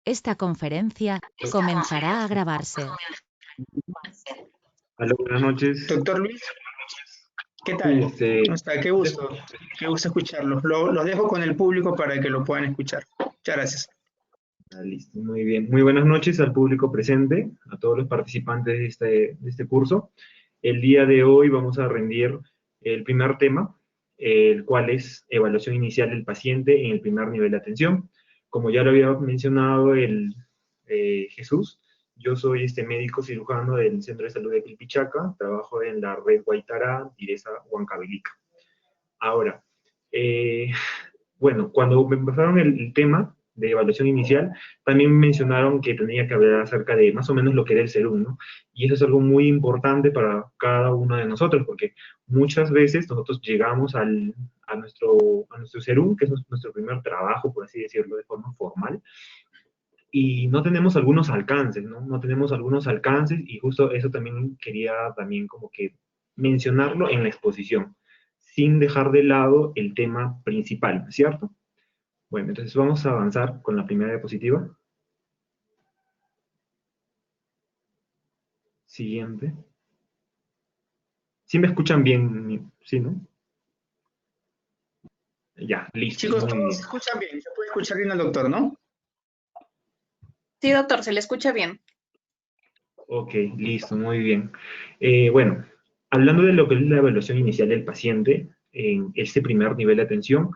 Esta conferencia comenzará a grabarse. Hola, buenas noches. Doctor Luis, ¿qué tal? ¿Cómo está? Qué gusto escucharlos. Los dejo con el público para que lo puedan escuchar. Muchas gracias. Listo, muy bien. Muy buenas noches al público presente, a todos los participantes de este curso. El día de hoy vamos a rendir el primer tema, el cual es evaluación inicial del paciente en el primer nivel de atención. Como ya lo había mencionado Jesús, yo soy médico cirujano del Centro de Salud de Quilpichaca, trabajo en la red Guaitara, Direza, Huancavelica. Ahora, bueno, cuando me empezaron el tema de evaluación inicial, también mencionaron que tenía que hablar acerca de más o menos lo que era el serum, ¿no? Y eso es algo muy importante para cada uno de nosotros, porque muchas veces nosotros llegamos a nuestro serum, que es nuestro primer trabajo, por así decirlo, de forma formal, y no tenemos algunos alcances, ¿no? No tenemos algunos alcances, y justo eso también quería también como que mencionarlo en la exposición, sin dejar de lado el tema principal, ¿cierto? Bueno, entonces vamos a avanzar con la primera diapositiva. Siguiente. ¿Sí me escuchan bien? ¿Sí, no? Ya, listo. Chicos, muy todos bien. se escuchan bien. Se puede escuchar bien al doctor, ¿no? Sí, doctor, se le escucha bien. Ok, listo, muy bien. Bueno, hablando de lo que es la evaluación inicial del paciente en este primer nivel de atención,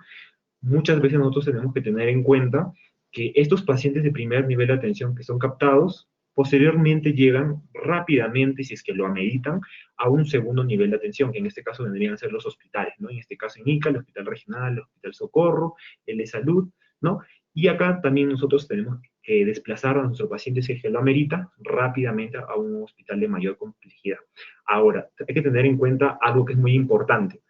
muchas veces nosotros tenemos que tener en cuenta que estos pacientes de primer nivel de atención que son captados, posteriormente llegan rápidamente, si es que lo ameritan, a un segundo nivel de atención, que en este caso vendrían a ser los hospitales, ¿no? En este caso en ICA, el Hospital Regional, el Hospital Socorro, el de Salud, ¿no? Y acá también nosotros tenemos que desplazar a nuestro paciente, si es que lo amerita, rápidamente a un hospital de mayor complejidad. Ahora, hay que tener en cuenta algo que es muy importante.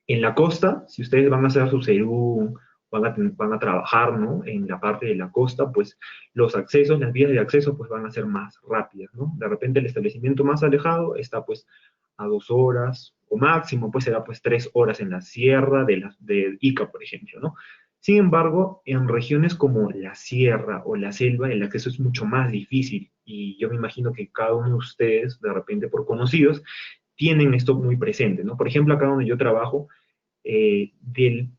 En la costa, si ustedes van a hacer su serum, van a trabajar, ¿no? En la parte de la costa, pues los accesos, las vías de acceso, pues van a ser más rápidas, ¿no? De repente el establecimiento más alejado está, pues, a 2 horas, o máximo, pues será, pues, 3 horas en la sierra de Ica, por ejemplo, ¿no? Sin embargo, en regiones como la sierra o la selva, el acceso es mucho más difícil, y yo me imagino que cada uno de ustedes, de repente por conocidos, tienen esto muy presente, ¿no? Por ejemplo, acá donde yo trabajo,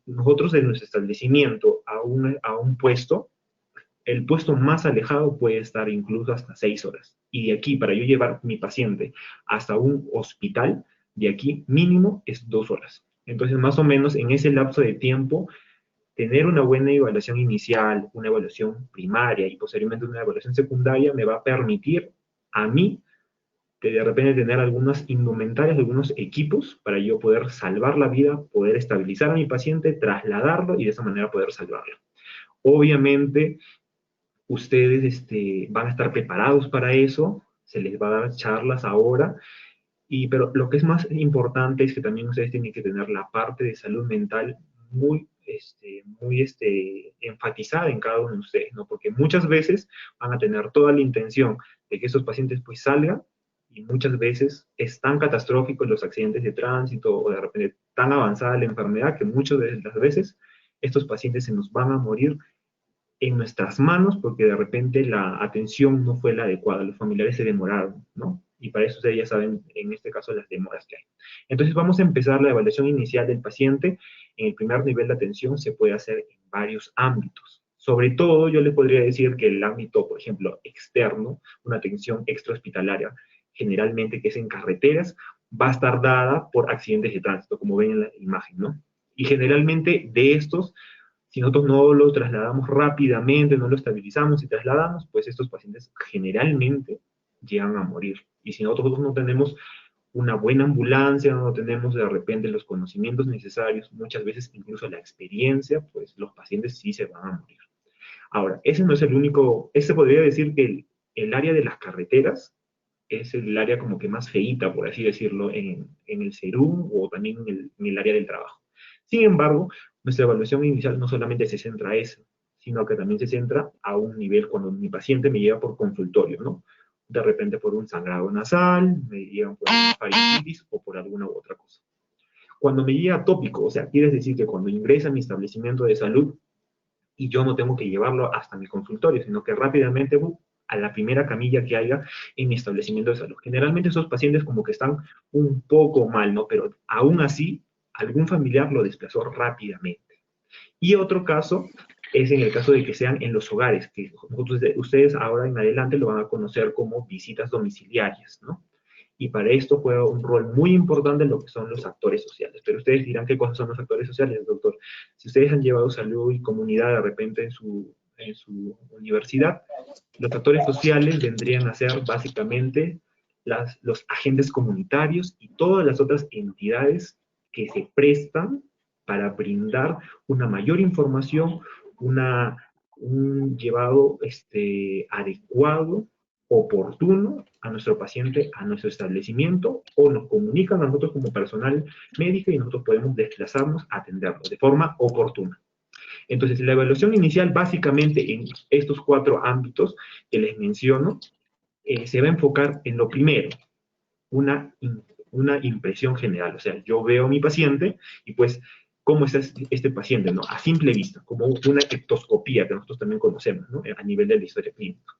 nosotros de nuestro establecimiento a un puesto, el puesto más alejado puede estar incluso hasta 6 horas. Y de aquí, para yo llevar mi paciente hasta un hospital, de aquí mínimo es 2 horas. Entonces, más o menos en ese lapso de tiempo, tener una buena evaluación inicial, una evaluación primaria y posteriormente una evaluación secundaria me va a permitir a mí de repente tener algunas indumentarias, algunos equipos para yo poder salvar la vida, poder estabilizar a mi paciente, trasladarlo y de esa manera poder salvarlo. Obviamente, ustedes van a estar preparados para eso, se les va a dar charlas ahora, pero lo que es más importante es que también ustedes tienen que tener la parte de salud mental muy enfatizada en cada uno de ustedes, ¿no? Porque muchas veces van a tener toda la intención de que estos pacientes pues salgan, y muchas veces es tan catastrófico los accidentes de tránsito o de repente tan avanzada la enfermedad que muchas de las veces estos pacientes se nos van a morir en nuestras manos porque de repente la atención no fue la adecuada, los familiares se demoraron, ¿no? Y para eso ustedes ya saben, en este caso, las demoras que hay. Entonces vamos a empezar la evaluación inicial del paciente. En el primer nivel de atención se puede hacer en varios ámbitos. Sobre todo, yo les podría decir que el ámbito, por ejemplo, externo, una atención extrahospitalaria, generalmente que es en carreteras, va a estar dada por accidentes de tránsito, como ven en la imagen, ¿no? Y generalmente de estos, si nosotros no lo trasladamos rápidamente, no lo estabilizamos y trasladamos, pues estos pacientes generalmente llegan a morir. Y si nosotros no tenemos una buena ambulancia, no tenemos de repente los conocimientos necesarios, muchas veces incluso la experiencia, pues los pacientes sí se van a morir. Ahora, ese no es el único, ese podría decir que el área de las carreteras es el área como que más feíta, por así decirlo, en el SERUM o también en el área del trabajo. Sin embargo, nuestra evaluación inicial no solamente se centra a eso, sino que también se centra a un nivel cuando mi paciente me llega por consultorio, ¿no? De repente por un sangrado nasal, me llegan por una faringitis o por alguna u otra cosa. Cuando me llega tópico, o sea, quiere decir que cuando ingresa a mi establecimiento de salud, y yo no tengo que llevarlo hasta mi consultorio, sino que rápidamente voy a la primera camilla que haya en mi establecimiento de salud. Generalmente esos pacientes como que están un poco mal, ¿no? Pero aún así, algún familiar lo desplazó rápidamente. Y otro caso es en el caso de que sean en los hogares, que ustedes ahora en adelante lo van a conocer como visitas domiciliarias, ¿no? Y para esto juega un rol muy importante en lo que son los actores sociales. Pero ustedes dirán, ¿qué cosas son los actores sociales, doctor? Si ustedes han llevado salud y comunidad de repente en su universidad, los actores sociales vendrían a ser básicamente los agentes comunitarios y todas las otras entidades que se prestan para brindar una mayor información, un llevado adecuado, oportuno a nuestro paciente, a nuestro establecimiento, o nos comunican a nosotros como personal médico y nosotros podemos desplazarnos a atenderlo de forma oportuna. Entonces, la evaluación inicial, básicamente en estos 4 ámbitos que les menciono, se va a enfocar en lo primero, una impresión general. O sea, yo veo a mi paciente y pues, ¿cómo está este paciente? ¿No? A simple vista, como una ectoscopía que nosotros también conocemos, ¿no? A nivel de la historia clínica.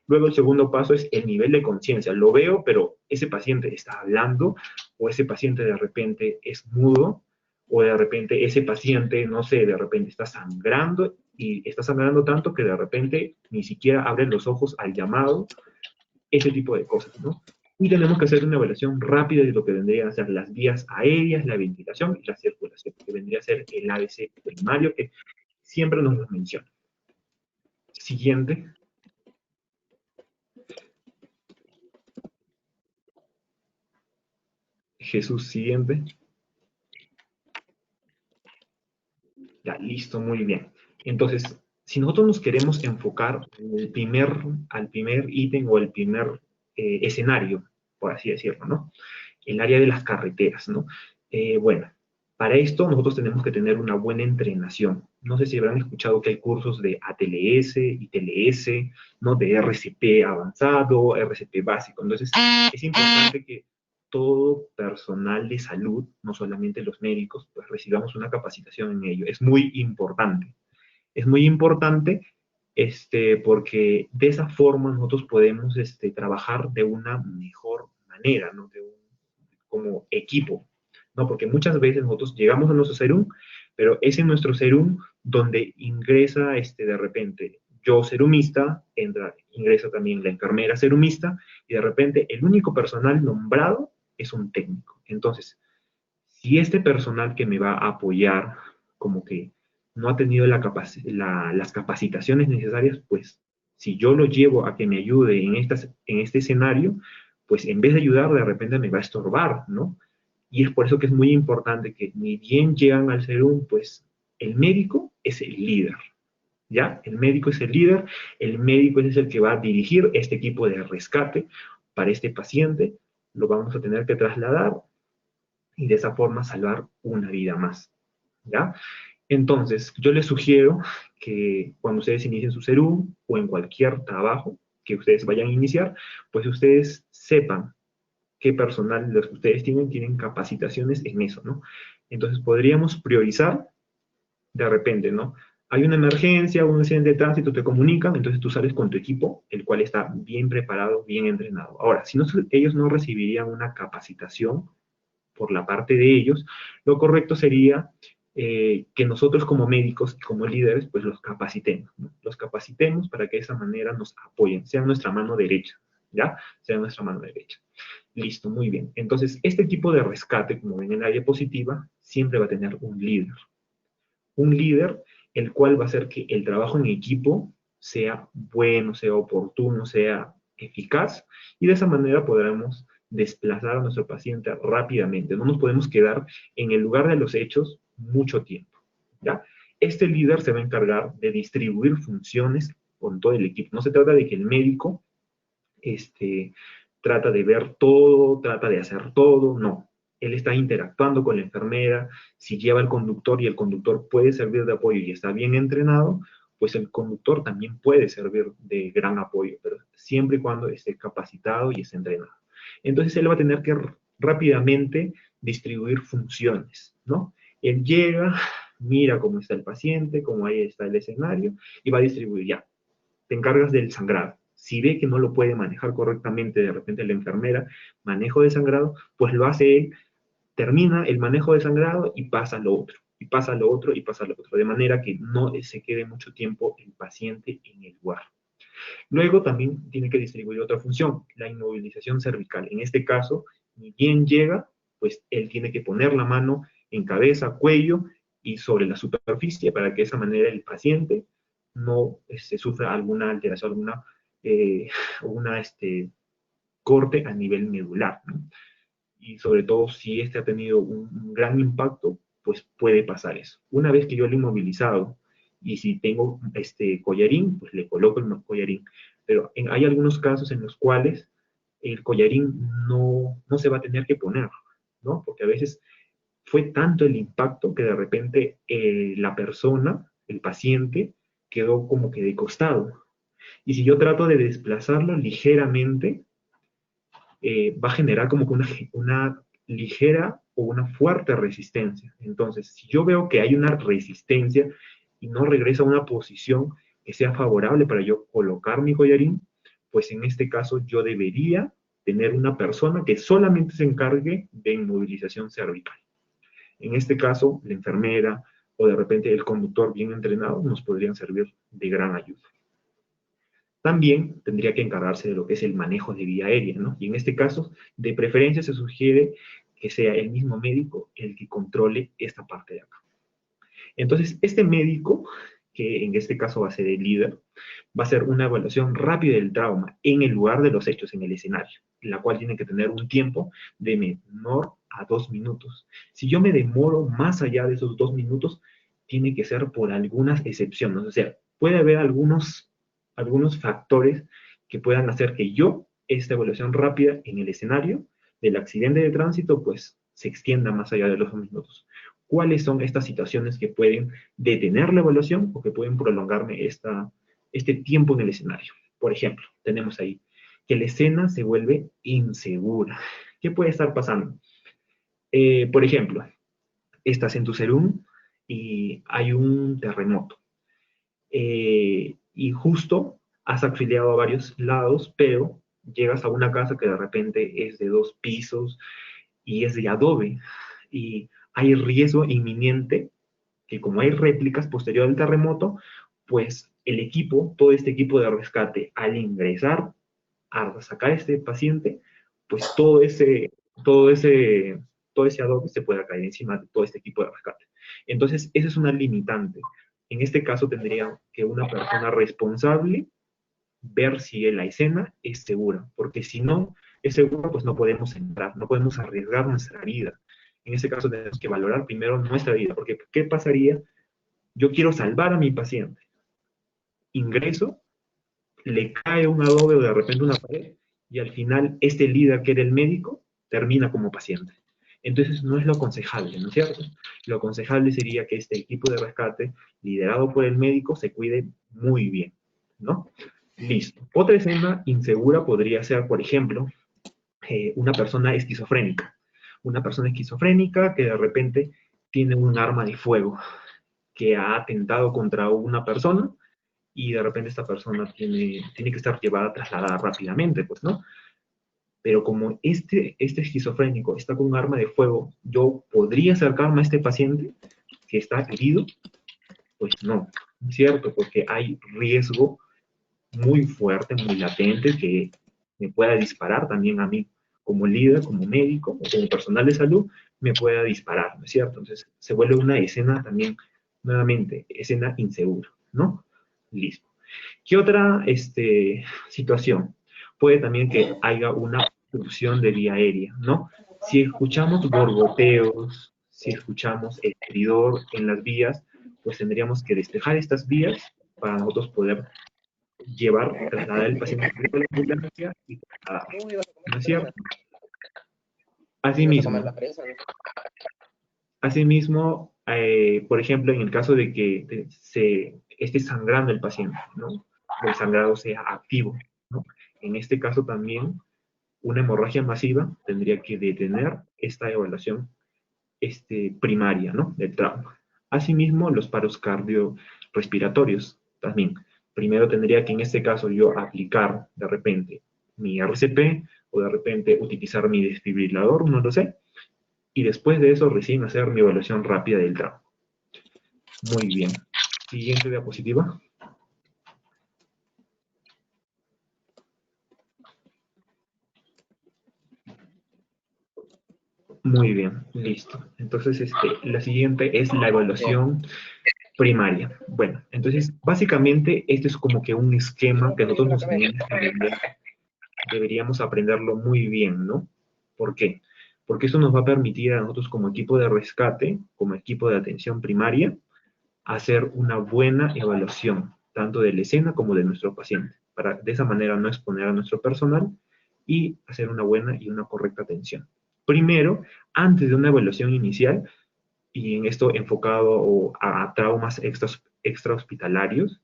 Luego el segundo paso es el nivel de conciencia. Lo veo, pero ese paciente está hablando, o ese paciente de repente es mudo, o de repente ese paciente, no sé, de repente está sangrando, y está sangrando tanto que de repente ni siquiera abre los ojos al llamado, ese tipo de cosas, ¿no? Y tenemos que hacer una evaluación rápida de lo que vendrían a ser las vías aéreas, la ventilación y la circulación, que vendría a ser el ABC primario, que siempre nos lo menciona. Siguiente. Jesús, siguiente. Ya, listo, muy bien. Entonces, si nosotros nos queremos enfocar al primer ítem o el primer escenario, por así decirlo, ¿no? El área de las carreteras, ¿no? Bueno, para esto nosotros tenemos que tener una buena entrenación. No sé si habrán escuchado que hay cursos de ATLS, ITLS, ¿no? De RCP avanzado, RCP básico. Entonces, es importante que todo personal de salud, no solamente los médicos, pues recibamos una capacitación en ello. Es muy importante. Es muy importante porque de esa forma nosotros podemos trabajar de una mejor manera, ¿no? Como equipo, ¿no? Porque muchas veces nosotros llegamos a nuestro serum, pero es en nuestro serum donde ingresa de repente yo serumista, ingresa también la enfermera serumista, y de repente el único personal nombrado es un técnico. Entonces, si este personal que me va a apoyar como que no ha tenido las capacitaciones necesarias, pues si yo lo llevo a que me ayude en este escenario, pues en vez de ayudar, de repente me va a estorbar, ¿no? Y es por eso que es muy importante que ni bien llegan al serum, pues el médico es el líder, ¿ya? El médico es el médico es el que va a dirigir este equipo de rescate para este paciente, lo vamos a tener que trasladar y de esa forma salvar una vida más, ¿ya? Entonces, yo les sugiero que cuando ustedes inicien su serum o en cualquier trabajo que ustedes vayan a iniciar, pues ustedes sepan qué personal los que ustedes tienen capacitaciones en eso, ¿no? Entonces, podríamos priorizar de repente, ¿no? Hay una emergencia, un accidente de tránsito, te comunican, entonces tú sales con tu equipo, el cual está bien preparado, bien entrenado. Ahora, si no, ellos no recibirían una capacitación por la parte de ellos, lo correcto sería que nosotros como médicos y como líderes, pues los capacitemos, ¿no? Los capacitemos para que de esa manera nos apoyen, sean nuestra mano derecha, ¿ya? Sean nuestra mano derecha. Listo, muy bien. Entonces, este tipo de rescate, como ven en la diapositiva, siempre va a tener un líder. Un líder, el cual va a hacer que el trabajo en equipo sea bueno, sea oportuno, sea eficaz, y de esa manera podremos desplazar a nuestro paciente rápidamente. No nos podemos quedar en el lugar de los hechos mucho tiempo, ¿ya? Este líder se va a encargar de distribuir funciones con todo el equipo. No se trata de que el médico trata de ver todo, trata de hacer todo, no. Él está interactuando con la enfermera, si lleva el conductor y el conductor puede servir de apoyo y está bien entrenado, pues el conductor también puede servir de gran apoyo, pero siempre y cuando esté capacitado y esté entrenado. Entonces él va a tener que rápidamente distribuir funciones, ¿no? Él llega, mira cómo está el paciente, cómo ahí está el escenario, y va a distribuir ya. Te encargas del sangrado. Si ve que no lo puede manejar correctamente, de repente la enfermera, manejo de sangrado, pues lo hace él, termina el manejo de sangrado y pasa a lo otro, y pasa a lo otro, y pasa a lo otro, de manera que no se quede mucho tiempo el paciente en el lugar. Luego también tiene que distribuir otra función, la inmovilización cervical. En este caso, ni bien llega, pues él tiene que poner la mano en cabeza, cuello y sobre la superficie para que de esa manera el paciente no sufra alguna alteración, alguna corte a nivel medular, ¿no? Y sobre todo si este ha tenido un gran impacto, pues puede pasar eso. Una vez que yo lo he inmovilizado, y si tengo collarín, pues le coloco el collarín. Pero hay algunos casos en los cuales el collarín no se va a tener que poner, ¿no? Porque a veces fue tanto el impacto que de repente la persona, el paciente, quedó como que de costado. Y si yo trato de desplazarlo ligeramente, va a generar como que una ligera o una fuerte resistencia. Entonces, si yo veo que hay una resistencia y no regresa a una posición que sea favorable para yo colocar mi collarín, pues en este caso yo debería tener una persona que solamente se encargue de inmovilización cervical. En este caso, la enfermera o de repente el conductor bien entrenado nos podrían servir de gran ayuda. También tendría que encargarse de lo que es el manejo de vía aérea, ¿no? Y en este caso, de preferencia se sugiere que sea el mismo médico el que controle esta parte de acá. Entonces, este médico, que en este caso va a ser el líder, va a hacer una evaluación rápida del trauma en el lugar de los hechos, en el escenario, la cual tiene que tener un tiempo de menor a 2 minutos. Si yo me demoro más allá de esos 2 minutos, tiene que ser por algunas excepciones. O sea, puede haber algunos factores que puedan hacer que esta evaluación rápida en el escenario del accidente de tránsito, pues se extienda más allá de los 2 minutos. ¿Cuáles son estas situaciones que pueden detener la evaluación o que pueden prolongarme este tiempo en el escenario? Por ejemplo, tenemos ahí que la escena se vuelve insegura. ¿Qué puede estar pasando? Por ejemplo, estás en tu serum y hay un terremoto. Y justo has afiliado a varios lados, pero llegas a una casa que de repente es de 2 pisos y es de adobe. Y hay riesgo inminente que como hay réplicas posterior al terremoto, pues todo este equipo de rescate, al ingresar a sacar a este paciente, pues todo ese adobe se puede caer encima de todo este equipo de rescate. Entonces, esa es una limitante. En este caso tendría que una persona responsable ver si la escena es segura, porque si no es segura, pues no podemos entrar, no podemos arriesgar nuestra vida. En este caso tenemos que valorar primero nuestra vida, porque ¿qué pasaría? Yo quiero salvar a mi paciente. Ingreso, le cae un adobe o de repente una pared, y al final este líder que era el médico termina como paciente. Entonces no es lo aconsejable, ¿no es cierto? Lo aconsejable sería que este equipo de rescate, liderado por el médico, se cuide muy bien, ¿no? Listo. Otra escena insegura podría ser, por ejemplo, una persona esquizofrénica. Una persona esquizofrénica que de repente tiene un arma de fuego que ha atentado contra una persona y de repente esta persona tiene que estar trasladada rápidamente, pues, ¿no? Pero como este esquizofrénico está con un arma de fuego, ¿yo podría acercarme a este paciente que está herido? Pues no, ¿cierto? Porque hay riesgo muy fuerte, muy latente, que me pueda disparar también a mí como líder, como médico o como personal de salud, me pueda disparar, ¿no es cierto? Entonces se vuelve una escena también, nuevamente, escena insegura, ¿no? Listo. ¿Qué otra situación? Puede también que haya una obstrucción de vía aérea, ¿no? Si escuchamos borboteos, si escuchamos el estridor en las vías, pues tendríamos que despejar estas vías para nosotros poder trasladar el paciente a la ambulancia y trasladarlo, ¿no es cierto? Asimismo, por ejemplo, en el caso de que esté sangrando el paciente, ¿no? El sangrado sea activo, ¿no? En este caso también, una hemorragia masiva tendría que detener esta evaluación primaria, ¿no? Del trauma. Asimismo, los paros cardiorrespiratorios también. Primero tendría que en este caso yo aplicar de repente mi RCP o de repente utilizar mi desfibrilador, no lo sé, y después de eso recién hacer mi evaluación rápida del trauma. Muy bien. Siguiente diapositiva. Muy bien, listo. Entonces, la siguiente es la evaluación primaria. Bueno, entonces, básicamente, este es como que un esquema que nosotros deberíamos aprenderlo muy bien, ¿no? ¿Por qué? Porque eso nos va a permitir a nosotros como equipo de rescate, como equipo de atención primaria, hacer una buena evaluación, tanto de la escena como de nuestro paciente, para de esa manera no exponer a nuestro personal y hacer una buena y una correcta atención. Primero, antes de una evaluación inicial, y en esto enfocado a traumas extrahospitalarios,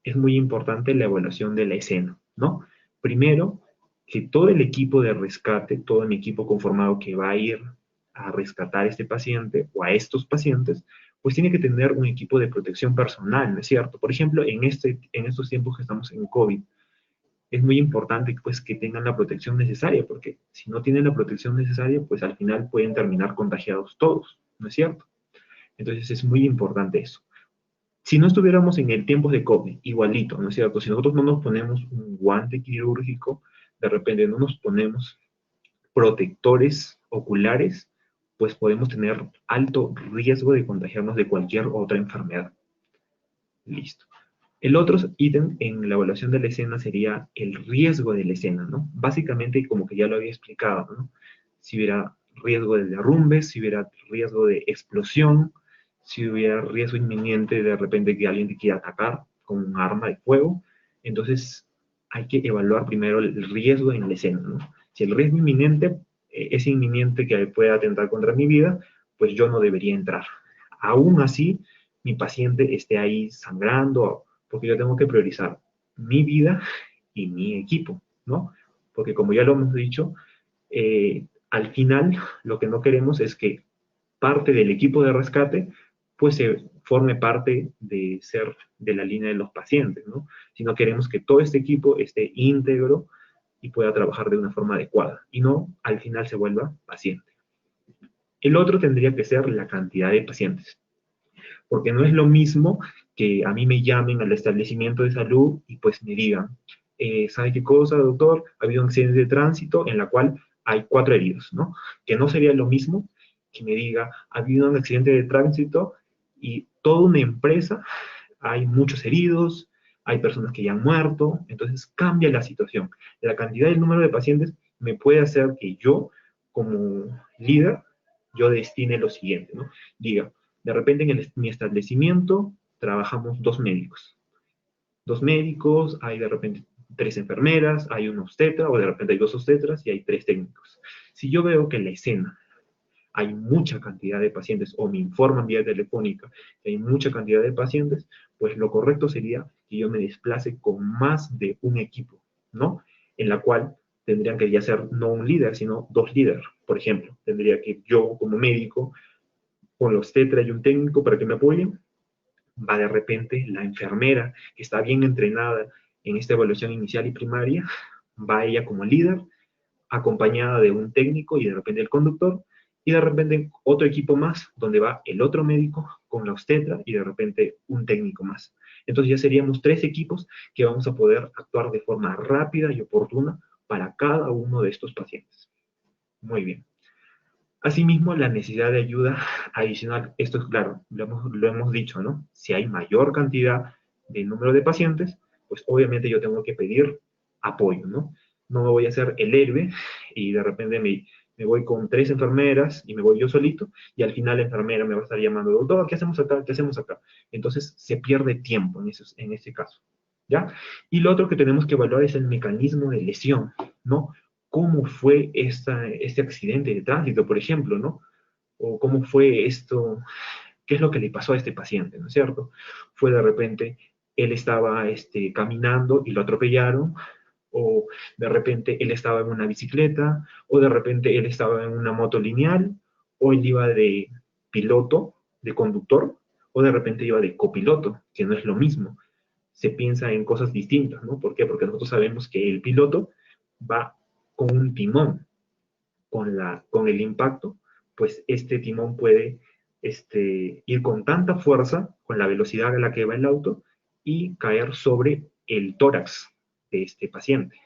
es muy importante la evaluación de la escena, ¿no? Primero, que todo el equipo de rescate, todo mi equipo conformado que va a ir a rescatar a este paciente o a estos pacientes, pues tiene que tener un equipo de protección personal, ¿no es cierto? Por ejemplo, en estos tiempos que estamos en COVID, es muy importante pues que tengan la protección necesaria, porque si no tienen la protección necesaria, pues al final pueden terminar contagiados todos, ¿no es cierto? Entonces es muy importante eso. Si no estuviéramos en el tiempo de COVID, igualito, ¿no es cierto? Si nosotros no nos ponemos un guante quirúrgico, de repente no nos ponemos protectores oculares, pues podemos tener alto riesgo de contagiarnos de cualquier otra enfermedad. Listo. El otro ítem en la evaluación de la escena sería el riesgo de la escena, ¿no? Básicamente, como que ya lo había explicado, ¿no? Si hubiera riesgo de derrumbes, si hubiera riesgo de explosión, si hubiera riesgo inminente de repente que alguien te quiera atacar con un arma de fuego, entonces hay que evaluar primero el riesgo en la escena, ¿no? Si el riesgo inminente es inminente que pueda atentar contra mi vida, pues yo no debería entrar. Aún así, mi paciente esté ahí sangrando, porque yo tengo que priorizar mi vida y mi equipo, ¿no? Porque como ya lo hemos dicho, al final lo que no queremos es que parte del equipo de rescate pues se forme parte de ser de la línea de los pacientes, ¿no? Sino queremos que todo este equipo esté íntegro y pueda trabajar de una forma adecuada y no al final se vuelva paciente. El otro tendría que ser la cantidad de pacientes, porque no es lo mismo que a mí me llamen al establecimiento de salud y pues me digan, ¿sabe qué cosa, doctor? Ha habido un accidente de tránsito en la cual hay 4 heridos, ¿no? Que no sería lo mismo que me diga, ha habido un accidente de tránsito y toda una empresa, hay muchos heridos, hay personas que ya han muerto, entonces cambia la situación. La cantidad y el número de pacientes me puede hacer que yo, como líder, yo destine lo siguiente, ¿no? Diga, de repente en mi establecimiento trabajamos 2 médicos. 2 médicos, hay de repente 3 enfermeras, hay un obstetra, o de repente hay 2 obstetras y hay 3 técnicos. Si yo veo que en la escena hay mucha cantidad de pacientes, o me informan vía telefónica que hay mucha cantidad de pacientes, pues lo correcto sería que yo me desplace con más de un equipo, ¿no? En la cual tendrían que ya ser no un líder, sino 2 líderes. Por ejemplo, tendría que yo como médico con los obstetra y un técnico para que me apoyen, va de repente la enfermera que está bien entrenada en esta evaluación inicial y primaria, va ella como líder, acompañada de un técnico y de repente el conductor, y de repente otro equipo más, donde va el otro médico con la obstetra y de repente un técnico más. Entonces ya seríamos 3 equipos que vamos a poder actuar de forma rápida y oportuna para cada uno de estos pacientes. Muy bien. Asimismo, la necesidad de ayuda adicional, esto es claro, lo hemos dicho, ¿no? Si hay mayor cantidad de número de pacientes, pues obviamente yo tengo que pedir apoyo, ¿no? No me voy a hacer el héroe y de repente me voy con 3 enfermeras y me voy yo solito y al final la enfermera me va a estar llamando, doctor, ¿qué hacemos acá? ¿Qué hacemos acá? Entonces se pierde tiempo en ese caso, ¿ya? Y lo otro que tenemos que evaluar es el mecanismo de lesión, ¿no? ¿Cómo fue este accidente de tránsito, por ejemplo, ¿no? O cómo fue esto, qué es lo que le pasó a este paciente, ¿no es cierto? Fue de repente, él estaba caminando y lo atropellaron, o de repente él estaba en una bicicleta, o de repente él estaba en una moto lineal, o él iba de piloto, de conductor, o de repente iba de copiloto, que no es lo mismo. Se piensa en cosas distintas, ¿no? ¿Por qué? Porque nosotros sabemos que el piloto va con un timón, con el impacto, pues este timón puede ir con tanta fuerza, con la velocidad a la que va el auto, y caer sobre el tórax de este paciente.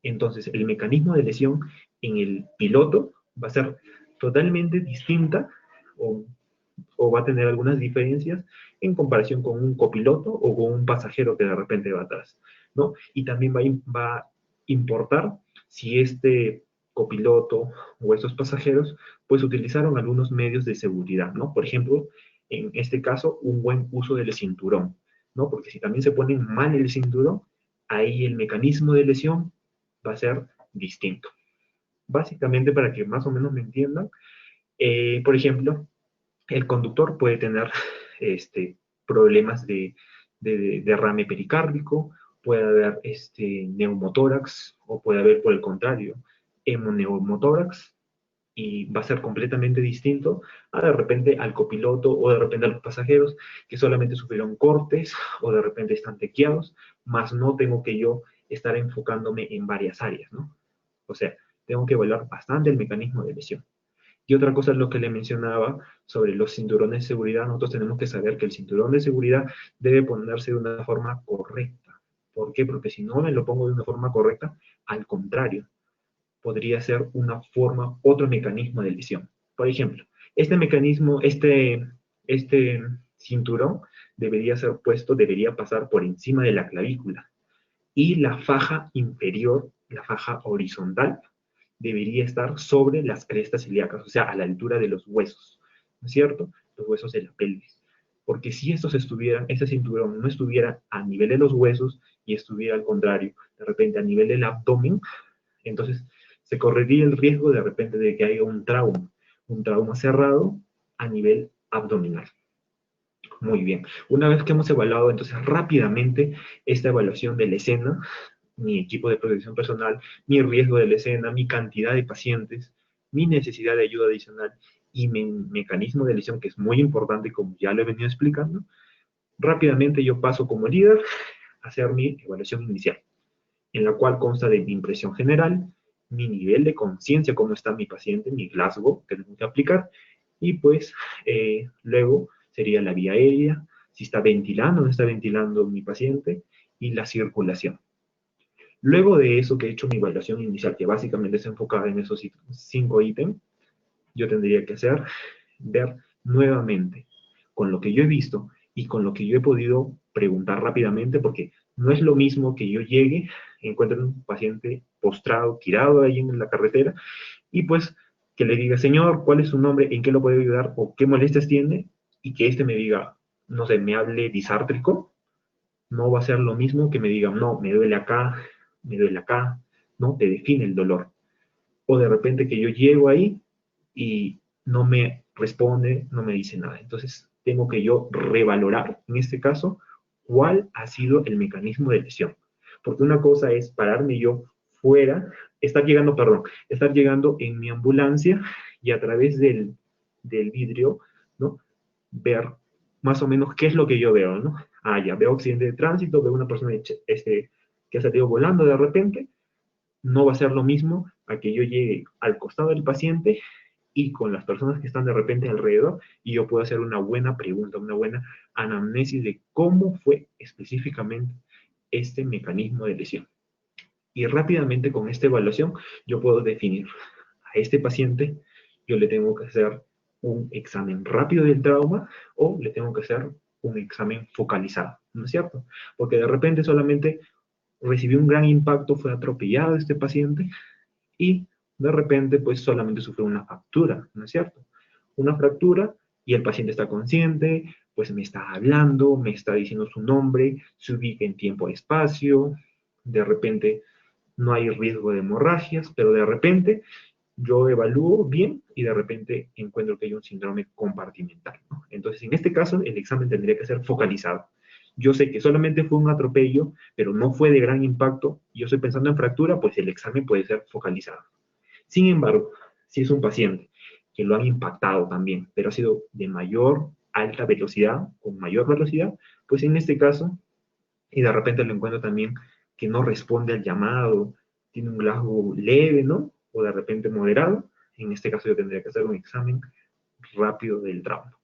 Entonces, el mecanismo de lesión en el piloto va a ser totalmente distinta o va a tener algunas diferencias en comparación con un copiloto o con un pasajero que de repente va atrás, ¿no? Y también va a importar si este copiloto o estos pasajeros pues utilizaron algunos medios de seguridad, ¿no? Por ejemplo, en este caso, un buen uso del cinturón, ¿no? Porque si también se ponen mal el cinturón, ahí el mecanismo de lesión va a ser distinto. Básicamente, para que más o menos me entiendan, por ejemplo, el conductor puede tener problemas de derrame pericárdico, puede haber neumotórax, o puede haber, por el contrario, hemoneumotórax, y va a ser completamente distinto a de repente al copiloto o de repente a los pasajeros que solamente sufrieron cortes o de repente están tequeados, más no tengo que yo estar enfocándome en varias áreas, ¿no? O sea, tengo que evaluar bastante el mecanismo de lesión. Y otra cosa es lo que le mencionaba sobre los cinturones de seguridad. Nosotros tenemos que saber que el cinturón de seguridad debe ponerse de una forma correcta. ¿Por qué? Porque si no me lo pongo de una forma correcta, al contrario, podría ser una forma, otro mecanismo de lesión. Por ejemplo, este mecanismo, este cinturón debería ser puesto, debería pasar por encima de la clavícula. Y la faja inferior, la faja horizontal, debería estar sobre las crestas ilíacas, o sea, a la altura de los huesos, ¿no es cierto? Los huesos de la pelvis. Porque si estos estuvieran, ese cinturón no estuviera a nivel de los huesos y estuviera al contrario, de repente a nivel del abdomen, entonces se correría el riesgo de repente de que haya un trauma cerrado a nivel abdominal. Muy bien. Una vez que hemos evaluado entonces rápidamente esta evaluación de la escena, mi equipo de protección personal, mi riesgo de la escena, mi cantidad de pacientes, mi necesidad de ayuda adicional y mi mecanismo de lesión, que es muy importante, como ya lo he venido explicando, rápidamente yo paso como líder a hacer mi evaluación inicial, en la cual consta de mi impresión general, mi nivel de conciencia, cómo está mi paciente, mi Glasgow que tengo que aplicar, y pues luego sería la vía aérea, si está ventilando o no está ventilando mi paciente, y la circulación. Luego de eso que he hecho mi evaluación inicial, que básicamente es enfocada en esos 5 ítems, yo tendría que hacer, ver nuevamente con lo que yo he visto y con lo que yo he podido preguntar rápidamente, porque no es lo mismo que yo llegue, encuentre un paciente postrado, tirado ahí en la carretera, y pues que le diga, señor, ¿cuál es su nombre? ¿En qué lo puedo ayudar? ¿O qué molestias tiene? Y que me diga, no sé, me hable disártrico. No va a ser lo mismo que me diga, no, me duele acá, ¿no? Te define el dolor. O de repente que yo llego ahí y no me responde, no me dice nada. Entonces, tengo que yo revalorar, en este caso, cuál ha sido el mecanismo de lesión. Porque una cosa es pararme yo fuera, estar llegando en mi ambulancia y a través del vidrio, ¿no? Ver más o menos qué es lo que yo veo, ¿no? Ah, ya, veo accidente de tránsito, veo una persona que ha salido volando de repente. No va a ser lo mismo a que yo llegue al costado del paciente y con las personas que están de repente alrededor y yo puedo hacer una buena pregunta, una buena anamnesis de cómo fue específicamente este mecanismo de lesión. Y rápidamente con esta evaluación yo puedo definir a este paciente, yo le tengo que hacer un examen rápido del trauma o le tengo que hacer un examen focalizado, ¿no es cierto? Porque de repente solamente recibió un gran impacto, fue atropellado este paciente y de repente pues solamente sufrió una fractura, ¿no es cierto? Una fractura y el paciente está consciente, pues me está hablando, me está diciendo su nombre, se ubica en tiempo y espacio, de repente no hay riesgo de hemorragias, pero de repente yo evalúo bien y de repente encuentro que hay un síndrome compartimental, ¿no? Entonces, en este caso, el examen tendría que ser focalizado. Yo sé que solamente fue un atropello, pero no fue de gran impacto, y yo estoy pensando en fractura, pues el examen puede ser focalizado. Sin embargo, si es un paciente que lo han impactado también, pero ha sido de mayor alta velocidad, con mayor velocidad, pues en este caso, y de repente lo encuentro también que no responde al llamado, tiene un rasgo leve, ¿no? O de repente moderado, en este caso yo tendría que hacer un examen rápido del trauma.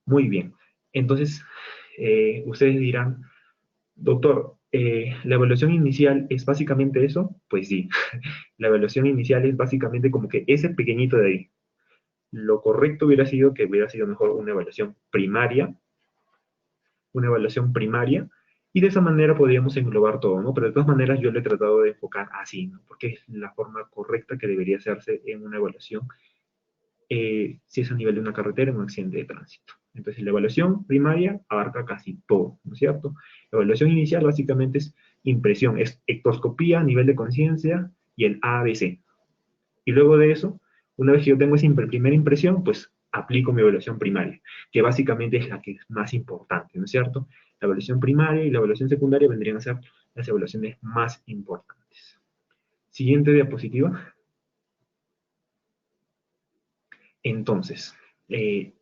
Muy bien. Entonces, ustedes dirán, doctor, ¿la evaluación inicial es básicamente eso? Pues sí, la evaluación inicial es básicamente como que ese pequeñito de ahí. Lo correcto hubiera sido que hubiera sido mejor una evaluación primaria, y de esa manera podríamos englobar todo, ¿no? Pero de todas maneras yo lo he tratado de enfocar así, ¿no? Porque es la forma correcta que debería hacerse en una evaluación, si es a nivel de una carretera, en un accidente de tránsito. Entonces, la evaluación primaria abarca casi todo, ¿no es cierto? La evaluación inicial básicamente es impresión, es ectoscopía, nivel de conciencia y el ABC. Y luego de eso, una vez que yo tengo esa primera impresión, pues aplico mi evaluación primaria, que básicamente es la que es más importante, ¿no es cierto? La evaluación primaria y la evaluación secundaria vendrían a ser las evaluaciones más importantes. Siguiente diapositiva. Entonces,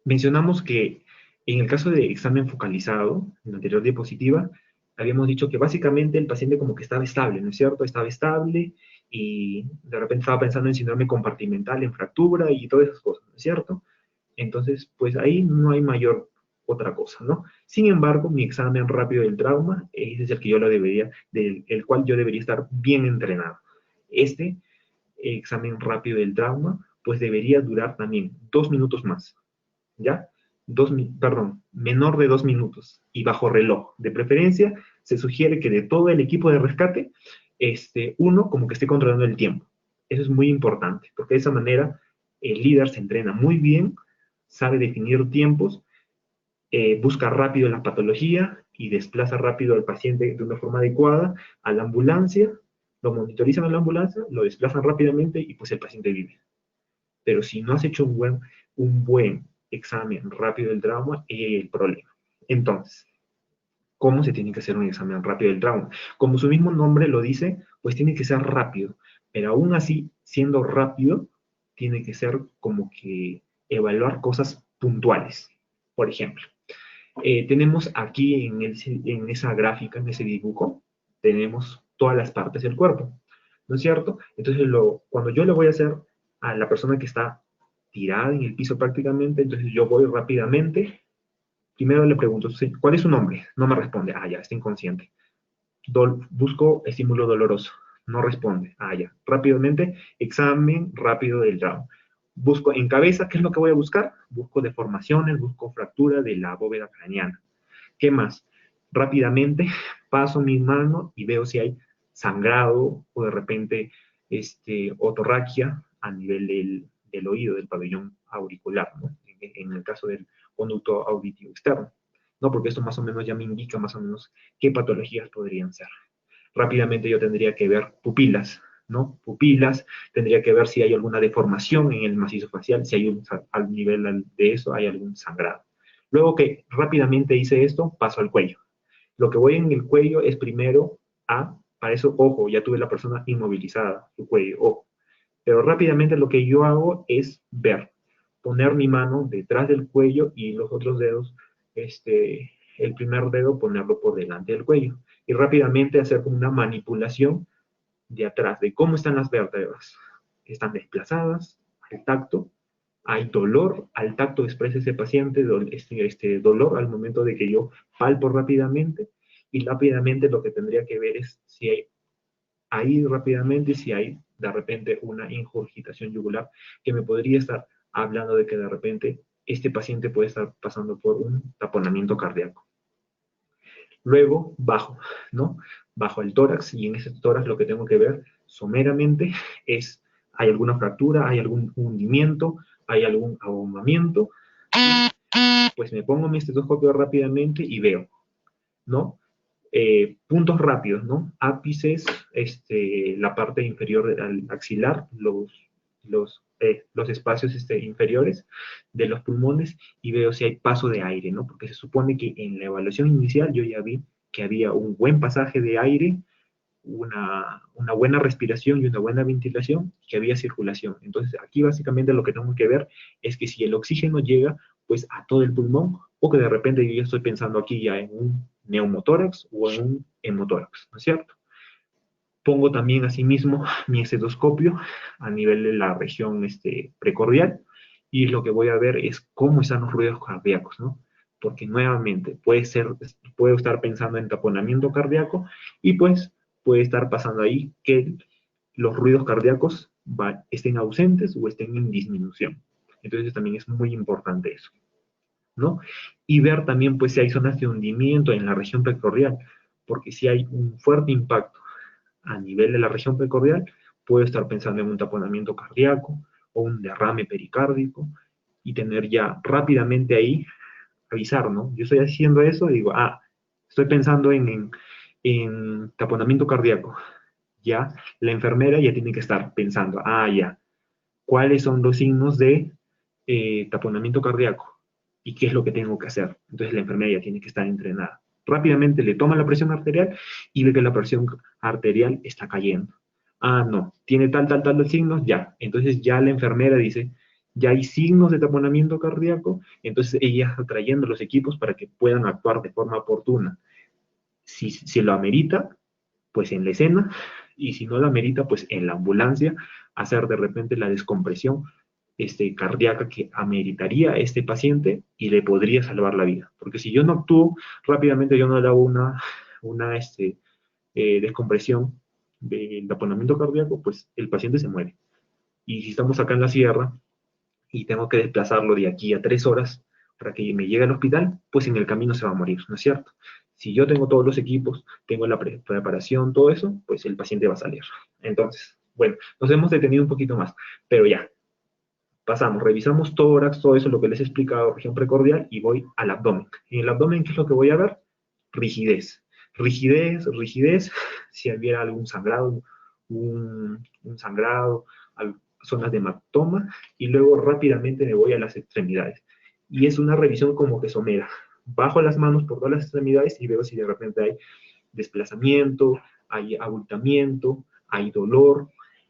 mencionamos que en el caso de examen focalizado, en la anterior diapositiva, habíamos dicho que básicamente el paciente como que estaba estable, ¿no es cierto? Estaba estable y de repente estaba pensando en síndrome compartimental, en fractura y todas esas cosas, ¿no es cierto? Entonces, pues ahí no hay mayor otra cosa, ¿no? Sin embargo, mi examen rápido del trauma, ese es el que yo lo debería, el cual yo debería estar bien entrenado. Este examen rápido del trauma, pues debería durar también 2 minutos más, ¿ya? Menor de 2 minutos y bajo reloj. De preferencia, se sugiere que de todo el equipo de rescate, uno como que esté controlando el tiempo. Eso es muy importante, porque de esa manera el líder se entrena muy bien, sabe definir tiempos, busca rápido la patología y desplaza rápido al paciente de una forma adecuada a la ambulancia, lo monitorizan en la ambulancia, lo desplazan rápidamente y pues el paciente vive. Pero si no has hecho un buen examen rápido del trauma, el problema. Entonces, ¿cómo se tiene que hacer un examen rápido del trauma? Como su mismo nombre lo dice, pues tiene que ser rápido, pero aún así, siendo rápido, tiene que ser como que evaluar cosas puntuales. Por ejemplo, tenemos aquí en esa gráfica, en ese dibujo, tenemos todas las partes del cuerpo, ¿no es cierto? Entonces, cuando yo le voy a hacer a la persona que está tirada en el piso prácticamente, entonces yo voy rápidamente, primero le pregunto, ¿cuál es su nombre? No me responde, ya, está inconsciente. Busco estímulo doloroso, no responde, ya. Rápidamente, examen rápido del trauma. Busco en cabeza, ¿qué es lo que voy a buscar? Busco deformaciones, busco fractura de la bóveda craneana. ¿Qué más? Rápidamente paso mi mano y veo si hay sangrado o de repente otorraquia a nivel del oído, del pabellón auricular, ¿no? En el caso del conducto auditivo externo, ¿no? Porque esto más o menos ya me indica más o menos qué patologías podrían ser. Rápidamente yo tendría que ver pupilas, ¿no? Pupilas, tendría que ver si hay alguna deformación en el macizo facial, si hay al nivel de eso hay algún sangrado. Luego que rápidamente hice esto, paso al cuello. Lo que voy en el cuello es primero para eso, ojo, ya tuve la persona inmovilizada, su cuello, ojo. Pero rápidamente lo que yo hago es poner mi mano detrás del cuello y los otros dedos, el primer dedo ponerlo por delante del cuello. Y rápidamente hacer como una manipulación de atrás, de cómo están las vértebras. Están desplazadas al tacto, hay dolor al tacto, expresa ese paciente dolor al momento de que yo palpo rápidamente, y rápidamente lo que tendría que ver es si hay ahí rápidamente, si hay de repente una ingurgitación yugular que me podría estar hablando de que de repente este paciente puede estar pasando por un taponamiento cardíaco. Luego bajo, ¿no? Bajo el tórax, y en ese tórax lo que tengo que ver someramente es, ¿hay alguna fractura? ¿Hay algún hundimiento? ¿Hay algún abombamiento? Pues me pongo mi estetoscopio rápidamente y veo, ¿no? Puntos rápidos, ¿no? Ápices, la parte inferior del axilar, los espacios inferiores de los pulmones, y veo si hay paso de aire, ¿no? Porque se supone que en la evaluación inicial yo ya vi que había un buen pasaje de aire, una buena respiración y una buena ventilación, que había circulación. Entonces, aquí básicamente lo que tengo que ver es que si el oxígeno llega pues a todo el pulmón, o que de repente yo ya estoy pensando aquí ya en un neumotórax o en un hemotórax, ¿no es cierto? Pongo también asimismo mi estetoscopio a nivel de la región precordial, y lo que voy a ver es cómo están los ruidos cardíacos, ¿no? Porque nuevamente puedo estar pensando en taponamiento cardíaco, y pues puede estar pasando ahí que los ruidos cardíacos estén ausentes o estén en disminución. Entonces también es muy importante eso, ¿no? Y ver también pues si hay zonas de hundimiento en la región precordial, porque si hay un fuerte impacto a nivel de la región precordial, puedo estar pensando en un taponamiento cardíaco o un derrame pericárdico, y tener ya rápidamente ahí, avisar, ¿no? Yo estoy haciendo eso y digo, estoy pensando en taponamiento cardíaco. Ya la enfermera ya tiene que estar pensando, ya, ¿cuáles son los signos de taponamiento cardíaco? ¿Y qué es lo que tengo que hacer? Entonces la enfermera ya tiene que estar entrenada. Rápidamente le toma la presión arterial y ve que la presión arterial está cayendo. No, tiene tal signos, ya. Entonces ya la enfermera dice, ya hay signos de taponamiento cardíaco, entonces ella está trayendo los equipos para que puedan actuar de forma oportuna. Si lo amerita, pues en la escena, y si no lo amerita, pues en la ambulancia, hacer de repente la descompresión cardíaca que ameritaría este paciente y le podría salvar la vida. Porque si yo no actúo rápidamente, yo no le hago una descompresión del taponamiento cardíaco, pues el paciente se muere. Y si estamos acá en la sierra y tengo que desplazarlo de aquí a 3 horas para que me llegue al hospital, pues en el camino se va a morir, ¿no es cierto? Si yo tengo todos los equipos, tengo la preparación, todo eso, pues el paciente va a salir. Entonces, bueno, nos hemos detenido un poquito más, pero ya, pasamos, revisamos tórax, todo eso, lo que les he explicado, región precordial, y voy al abdomen. En el abdomen, ¿qué es lo que voy a ver? Rigidez. Rigidez, si hubiera algún sangrado, un sangrado, zonas de hematoma, y luego rápidamente me voy a las extremidades. Y es una revisión como que somera. Bajo las manos por todas las extremidades y veo si de repente hay desplazamiento, hay abultamiento, hay dolor,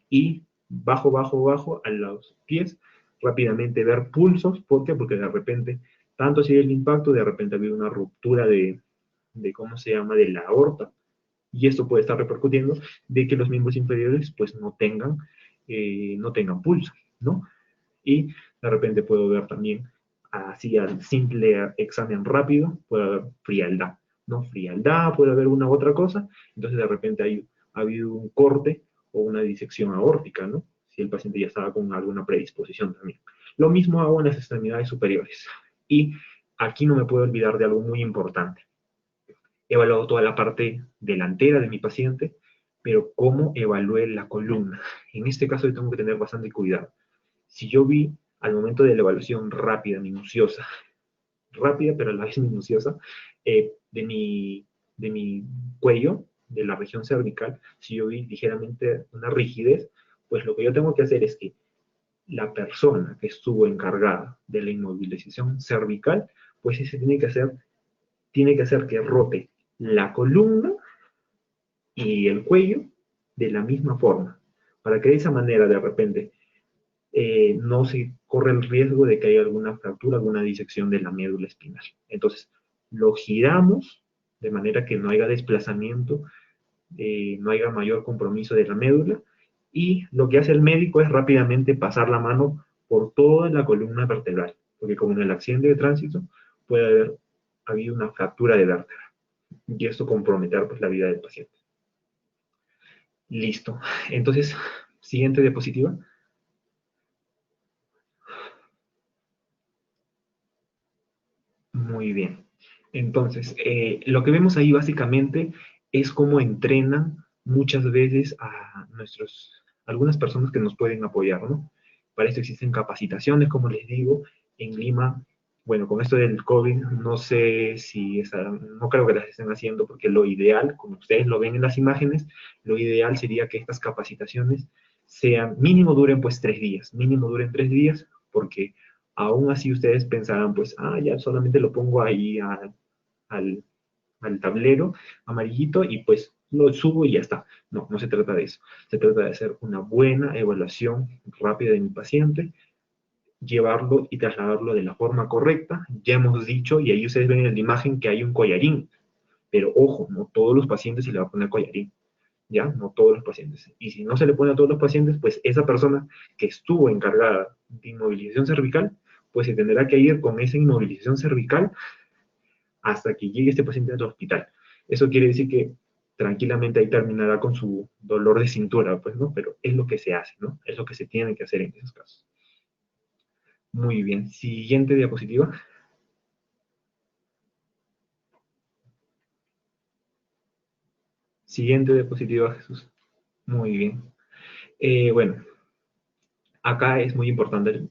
y bajo a los pies, rápidamente ver pulsos. ¿Por qué? Porque de repente, tanto si hay el impacto, de repente ha habido una ruptura ¿cómo se llama?, de la aorta, y esto puede estar repercutiendo de que los miembros inferiores pues no tengan pulso, ¿no? Y de repente puedo ver también, así al simple examen rápido, puede haber frialdad, ¿no? Frialdad, puede haber una u otra cosa, entonces de repente ha habido un corte o una disección aórtica, ¿no? Si el paciente ya estaba con alguna predisposición también. Lo mismo hago en las extremidades superiores. Y aquí no me puedo olvidar de algo muy importante. He evaluado toda la parte delantera de mi paciente, pero ¿cómo evalué la columna? En este caso yo tengo que tener bastante cuidado. Si yo vi al momento de la evaluación rápida, minuciosa, rápida pero a la vez minuciosa, de mi cuello, de la región cervical, si yo vi ligeramente una rigidez, pues lo que yo tengo que hacer es que la persona que estuvo encargada de la inmovilización cervical, pues ese tiene que hacer que rote la columna y el cuello de la misma forma, para que de esa manera de repente no se corre el riesgo de que haya alguna fractura, alguna disección de la médula espinal. Entonces, lo giramos de manera que no haya desplazamiento, no haya mayor compromiso de la médula, y lo que hace el médico es rápidamente pasar la mano por toda la columna vertebral, porque como en el accidente de tránsito puede haber habido una fractura de vértebra, y esto comprometer pues, la vida del paciente. Listo. Entonces, siguiente diapositiva. Muy bien. Entonces, lo que vemos ahí básicamente es cómo entrenan muchas veces a algunas personas que nos pueden apoyar, ¿no? Para esto existen capacitaciones, como les digo, en Lima. Bueno, con esto del COVID, no sé no creo que las estén haciendo, porque lo ideal, como ustedes lo ven en las imágenes, lo ideal sería que estas capacitaciones mínimo duren pues 3 días, porque aún así ustedes pensarán, pues, ya solamente lo pongo ahí al tablero amarillito y pues lo subo y ya está. No, no se trata de eso. Se trata de hacer una buena evaluación rápida de mi paciente, llevarlo y trasladarlo de la forma correcta. Ya hemos dicho, y ahí ustedes ven en la imagen que hay un collarín, pero ojo, no todos los pacientes se le va a poner collarín, ¿ya? No todos los pacientes. Y si no se le pone a todos los pacientes, pues esa persona que estuvo encargada de inmovilización cervical, pues se tendrá que ir con esa inmovilización cervical hasta que llegue este paciente al hospital. Eso quiere decir que tranquilamente ahí terminará con su dolor de cintura, pues, ¿no? Pero es lo que se hace, ¿no? Es lo que se tiene que hacer en esos casos. Muy bien. Siguiente diapositiva. Siguiente diapositiva, Jesús. Muy bien. Bueno, acá es muy importante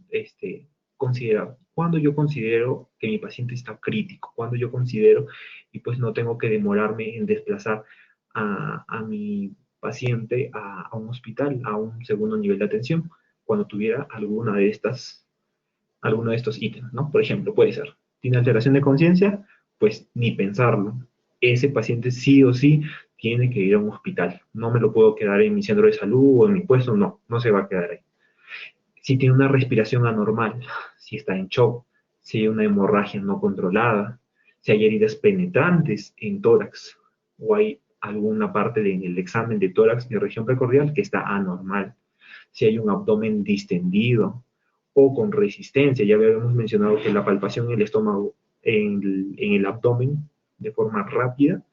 considerar cuando yo considero que mi paciente está crítico, cuando yo considero y pues no tengo que demorarme en desplazar a mi paciente a un hospital, a un segundo nivel de atención, cuando tuviera alguno de estos ítems, ¿no? Por ejemplo, puede ser, ¿tiene alteración de conciencia? Pues ni pensarlo. Ese paciente sí o sí tiene que ir a un hospital. No me lo puedo quedar en mi centro de salud o en mi puesto, no, no se va a quedar ahí. Si tiene una respiración anormal, si está en shock, si hay una hemorragia no controlada, si hay heridas penetrantes en tórax o hay alguna parte del examen de tórax de región precordial que está anormal, si hay un abdomen distendido o con resistencia. Ya habíamos mencionado que la palpación en el estómago, en el abdomen, de forma rápida,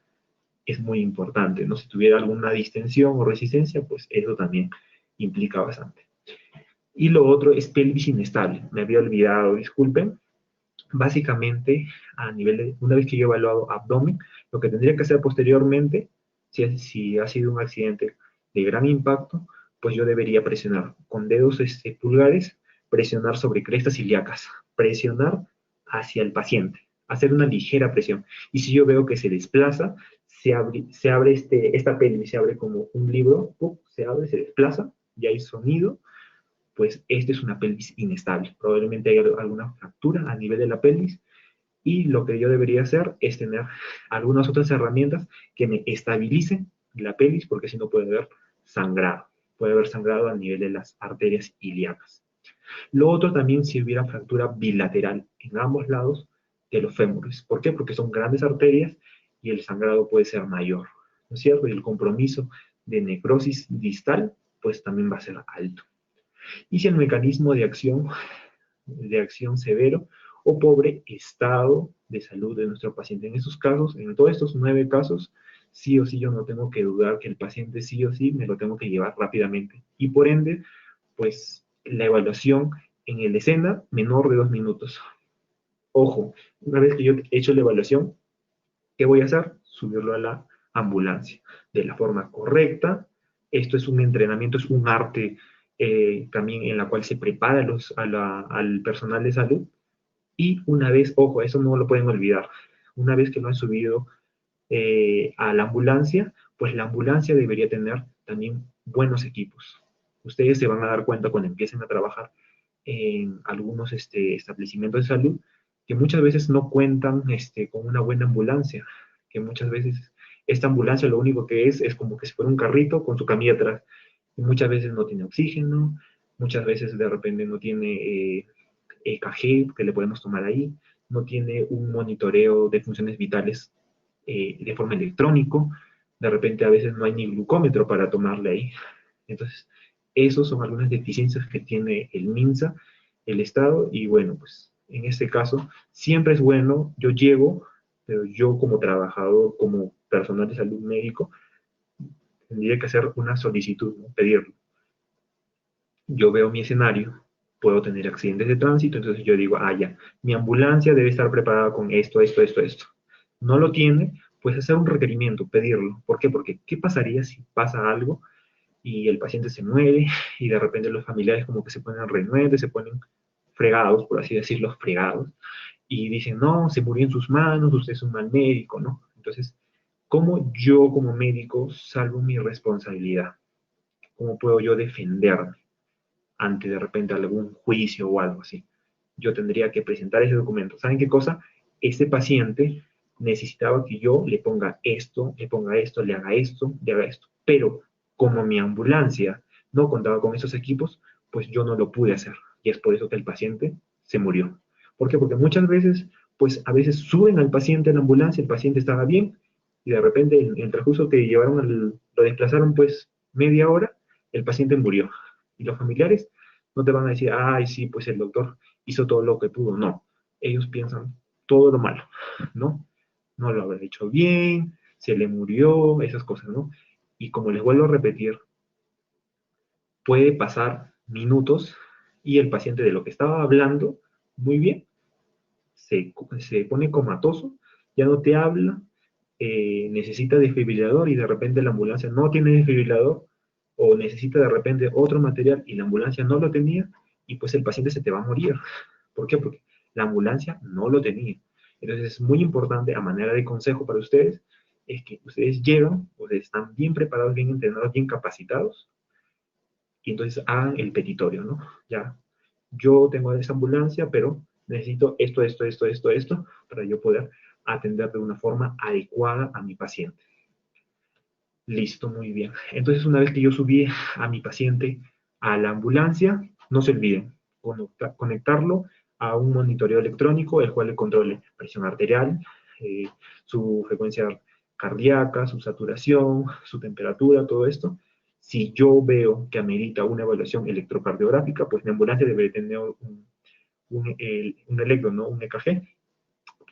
es muy importante, ¿no? Si tuviera alguna distensión o resistencia, pues eso también implica bastante. Y lo otro es pelvis inestable. Me había olvidado, disculpen. Básicamente, a nivel de, una vez que yo he evaluado abdomen, lo que tendría que hacer posteriormente, si ha sido un accidente de gran impacto, pues yo debería presionar con dedos pulgares, presionar sobre crestas ilíacas, presionar hacia el paciente, hacer una ligera presión. Y si yo veo que se desplaza, se abre esta pelvis, se abre como un libro, se abre, se desplaza, y hay sonido, pues esta es una pelvis inestable. Probablemente haya alguna fractura a nivel de la pelvis y lo que yo debería hacer es tener algunas otras herramientas que me estabilicen la pelvis, porque si no puede haber sangrado. Puede haber sangrado a nivel de las arterias ilíacas. Lo otro también si hubiera fractura bilateral en ambos lados de los fémures. ¿Por qué? Porque son grandes arterias y el sangrado puede ser mayor, ¿no es cierto? Y el compromiso de necrosis distal, pues también va a ser alto. Y si el mecanismo de acción severo o pobre estado de salud de nuestro paciente. En esos casos, en todos estos 9 casos, sí o sí yo no tengo que dudar que el paciente sí o sí me lo tengo que llevar rápidamente. Y por ende, pues la evaluación en el escena menor de 2 minutos. Ojo, una vez que yo he hecho la evaluación, ¿qué voy a hacer? Subirlo a la ambulancia de la forma correcta. Esto es un entrenamiento, es un arte también en la cual se prepara al personal de salud. Y una vez, ojo, eso no lo pueden olvidar, una vez que lo han subido a la ambulancia, pues la ambulancia debería tener también buenos equipos. Ustedes se van a dar cuenta cuando empiecen a trabajar en algunos establecimientos de salud que muchas veces no cuentan con una buena ambulancia, que muchas veces esta ambulancia lo único que es como que si fuera un carrito con su camilla atrás, y muchas veces no tiene oxígeno, muchas veces de repente no tiene EKG que le podemos tomar ahí, no tiene un monitoreo de funciones vitales de forma electrónico, de repente a veces no hay ni glucómetro para tomarle ahí. Entonces, esos son algunas deficiencias que tiene el MINSA, el Estado, y bueno, pues en este caso siempre es bueno, yo llego, pero yo como trabajador, como personal de salud médico, tendría que hacer una solicitud, ¿no? Pedirlo. Yo veo mi escenario, puedo tener accidentes de tránsito, entonces yo digo, ya, mi ambulancia debe estar preparada con esto, esto, esto, esto. No lo tiene, pues hacer un requerimiento, pedirlo. ¿Por qué? Porque ¿qué pasaría si pasa algo y el paciente se muere y de repente los familiares como que se ponen renuentes, se ponen fregados, por así decirlo, fregados, y dicen, no, se murió en sus manos, usted es un mal médico, ¿no? Entonces, ¿cómo yo como médico salvo mi responsabilidad? ¿Cómo puedo yo defenderme ante de repente algún juicio o algo así? Yo tendría que presentar ese documento. ¿Saben qué cosa? Este paciente necesitaba que yo le ponga esto, le haga esto, le haga esto. Pero como mi ambulancia no contaba con esos equipos, pues yo no lo pude hacer. y es por eso que el paciente se murió. ¿Por qué? Porque muchas veces, pues a veces suben al paciente en la ambulancia, el paciente estaba bien, y de repente en el transcurso que llevaron, lo desplazaron pues media hora, el paciente murió. Y los familiares no te van a decir, ay, sí, pues el doctor hizo todo lo que pudo. No, ellos piensan todo lo malo, ¿no? No lo habrá hecho bien, se le murió, esas cosas, ¿no? Y como les vuelvo a repetir, puede pasar minutos y el paciente de lo que estaba hablando, muy bien, se pone comatoso, ya no te habla, necesita desfibrilador y de repente la ambulancia no tiene desfibrilador, o necesita de repente otro material y la ambulancia no lo tenía, y pues el paciente se te va a morir. ¿Por qué? Porque la ambulancia no lo tenía. Entonces es muy importante, a manera de consejo para ustedes, es que ustedes llegan, ustedes están bien preparados, bien entrenados, bien capacitados, y entonces hagan el petitorio, ¿no? Ya, yo tengo esa ambulancia, pero necesito esto, para yo poder atender de una forma adecuada a mi paciente. Listo, muy bien. Entonces, una vez que yo subí a mi paciente a la ambulancia, no se olviden conectarlo a un monitoreo electrónico, el cual le controle presión arterial, eh, su frecuencia cardíaca, su saturación, su temperatura, todo esto. Si yo veo que amerita una evaluación electrocardiográfica, pues mi ambulancia debe tener un electro, ¿no? Un EKG,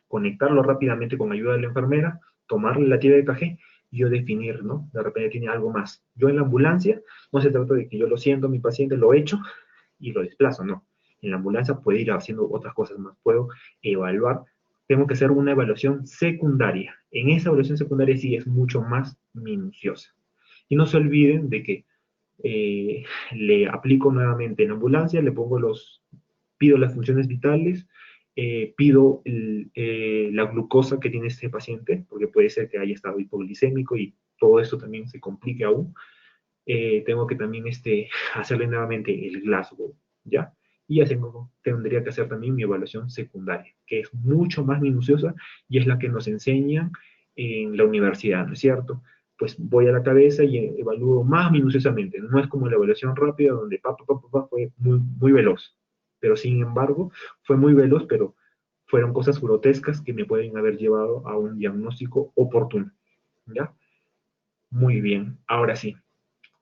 conectarlo rápidamente con ayuda de la enfermera, tomarle la tira de EKG y yo definir, ¿no? De repente tiene algo más. Yo en la ambulancia, no se trata de que yo lo siento, mi paciente lo echo y lo desplazo, no. En la ambulancia puede ir haciendo otras cosas más, puedo evaluar, tengo que hacer una evaluación secundaria. En esa evaluación secundaria sí es mucho más minuciosa. Y no se olviden de que le aplico nuevamente en ambulancia, pido las funciones vitales, pido la glucosa que tiene este paciente, porque puede ser que haya estado hipoglicémico y todo esto también se complique aún. Tengo que también hacerle nuevamente el Glasgow, ¿ya? Y ya tendría que hacer también mi evaluación secundaria, que es mucho más minuciosa y es la que nos enseñan en la universidad, ¿no es cierto? Pues voy a la cabeza y evalúo más minuciosamente. No es como la evaluación rápida donde fue muy, muy veloz. Pero sin embargo, fue muy veloz, pero fueron cosas grotescas que me pueden haber llevado a un diagnóstico oportuno, ¿ya? Muy bien, ahora sí.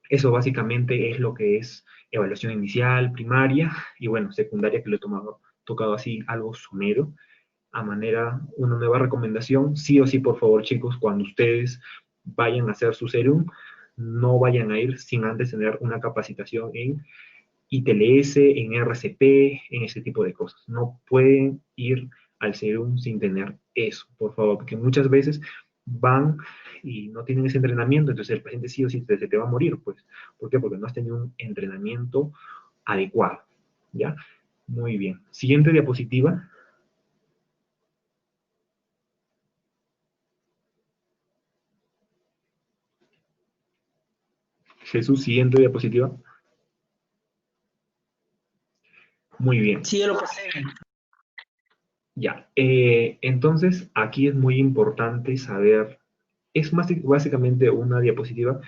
Eso básicamente es lo que es evaluación inicial, primaria, y bueno, secundaria que lo he tocado así algo somero. A manera, una nueva recomendación, sí o sí, por favor, chicos, cuando ustedes vayan a hacer su serum, no vayan a ir sin antes tener una capacitación en ITLS, en RCP, en ese tipo de cosas. No pueden ir al serum sin tener eso, por favor, porque muchas veces van y no tienen ese entrenamiento, entonces el paciente sí o sí se te va a morir, pues. ¿Por qué? Porque no has tenido un entrenamiento adecuado, ¿ya? Muy bien. Siguiente diapositiva. Jesús, siguiente diapositiva. Muy bien. Sí, ya lo pasé. Ya, entonces aquí es muy importante saber, es básicamente una diapositiva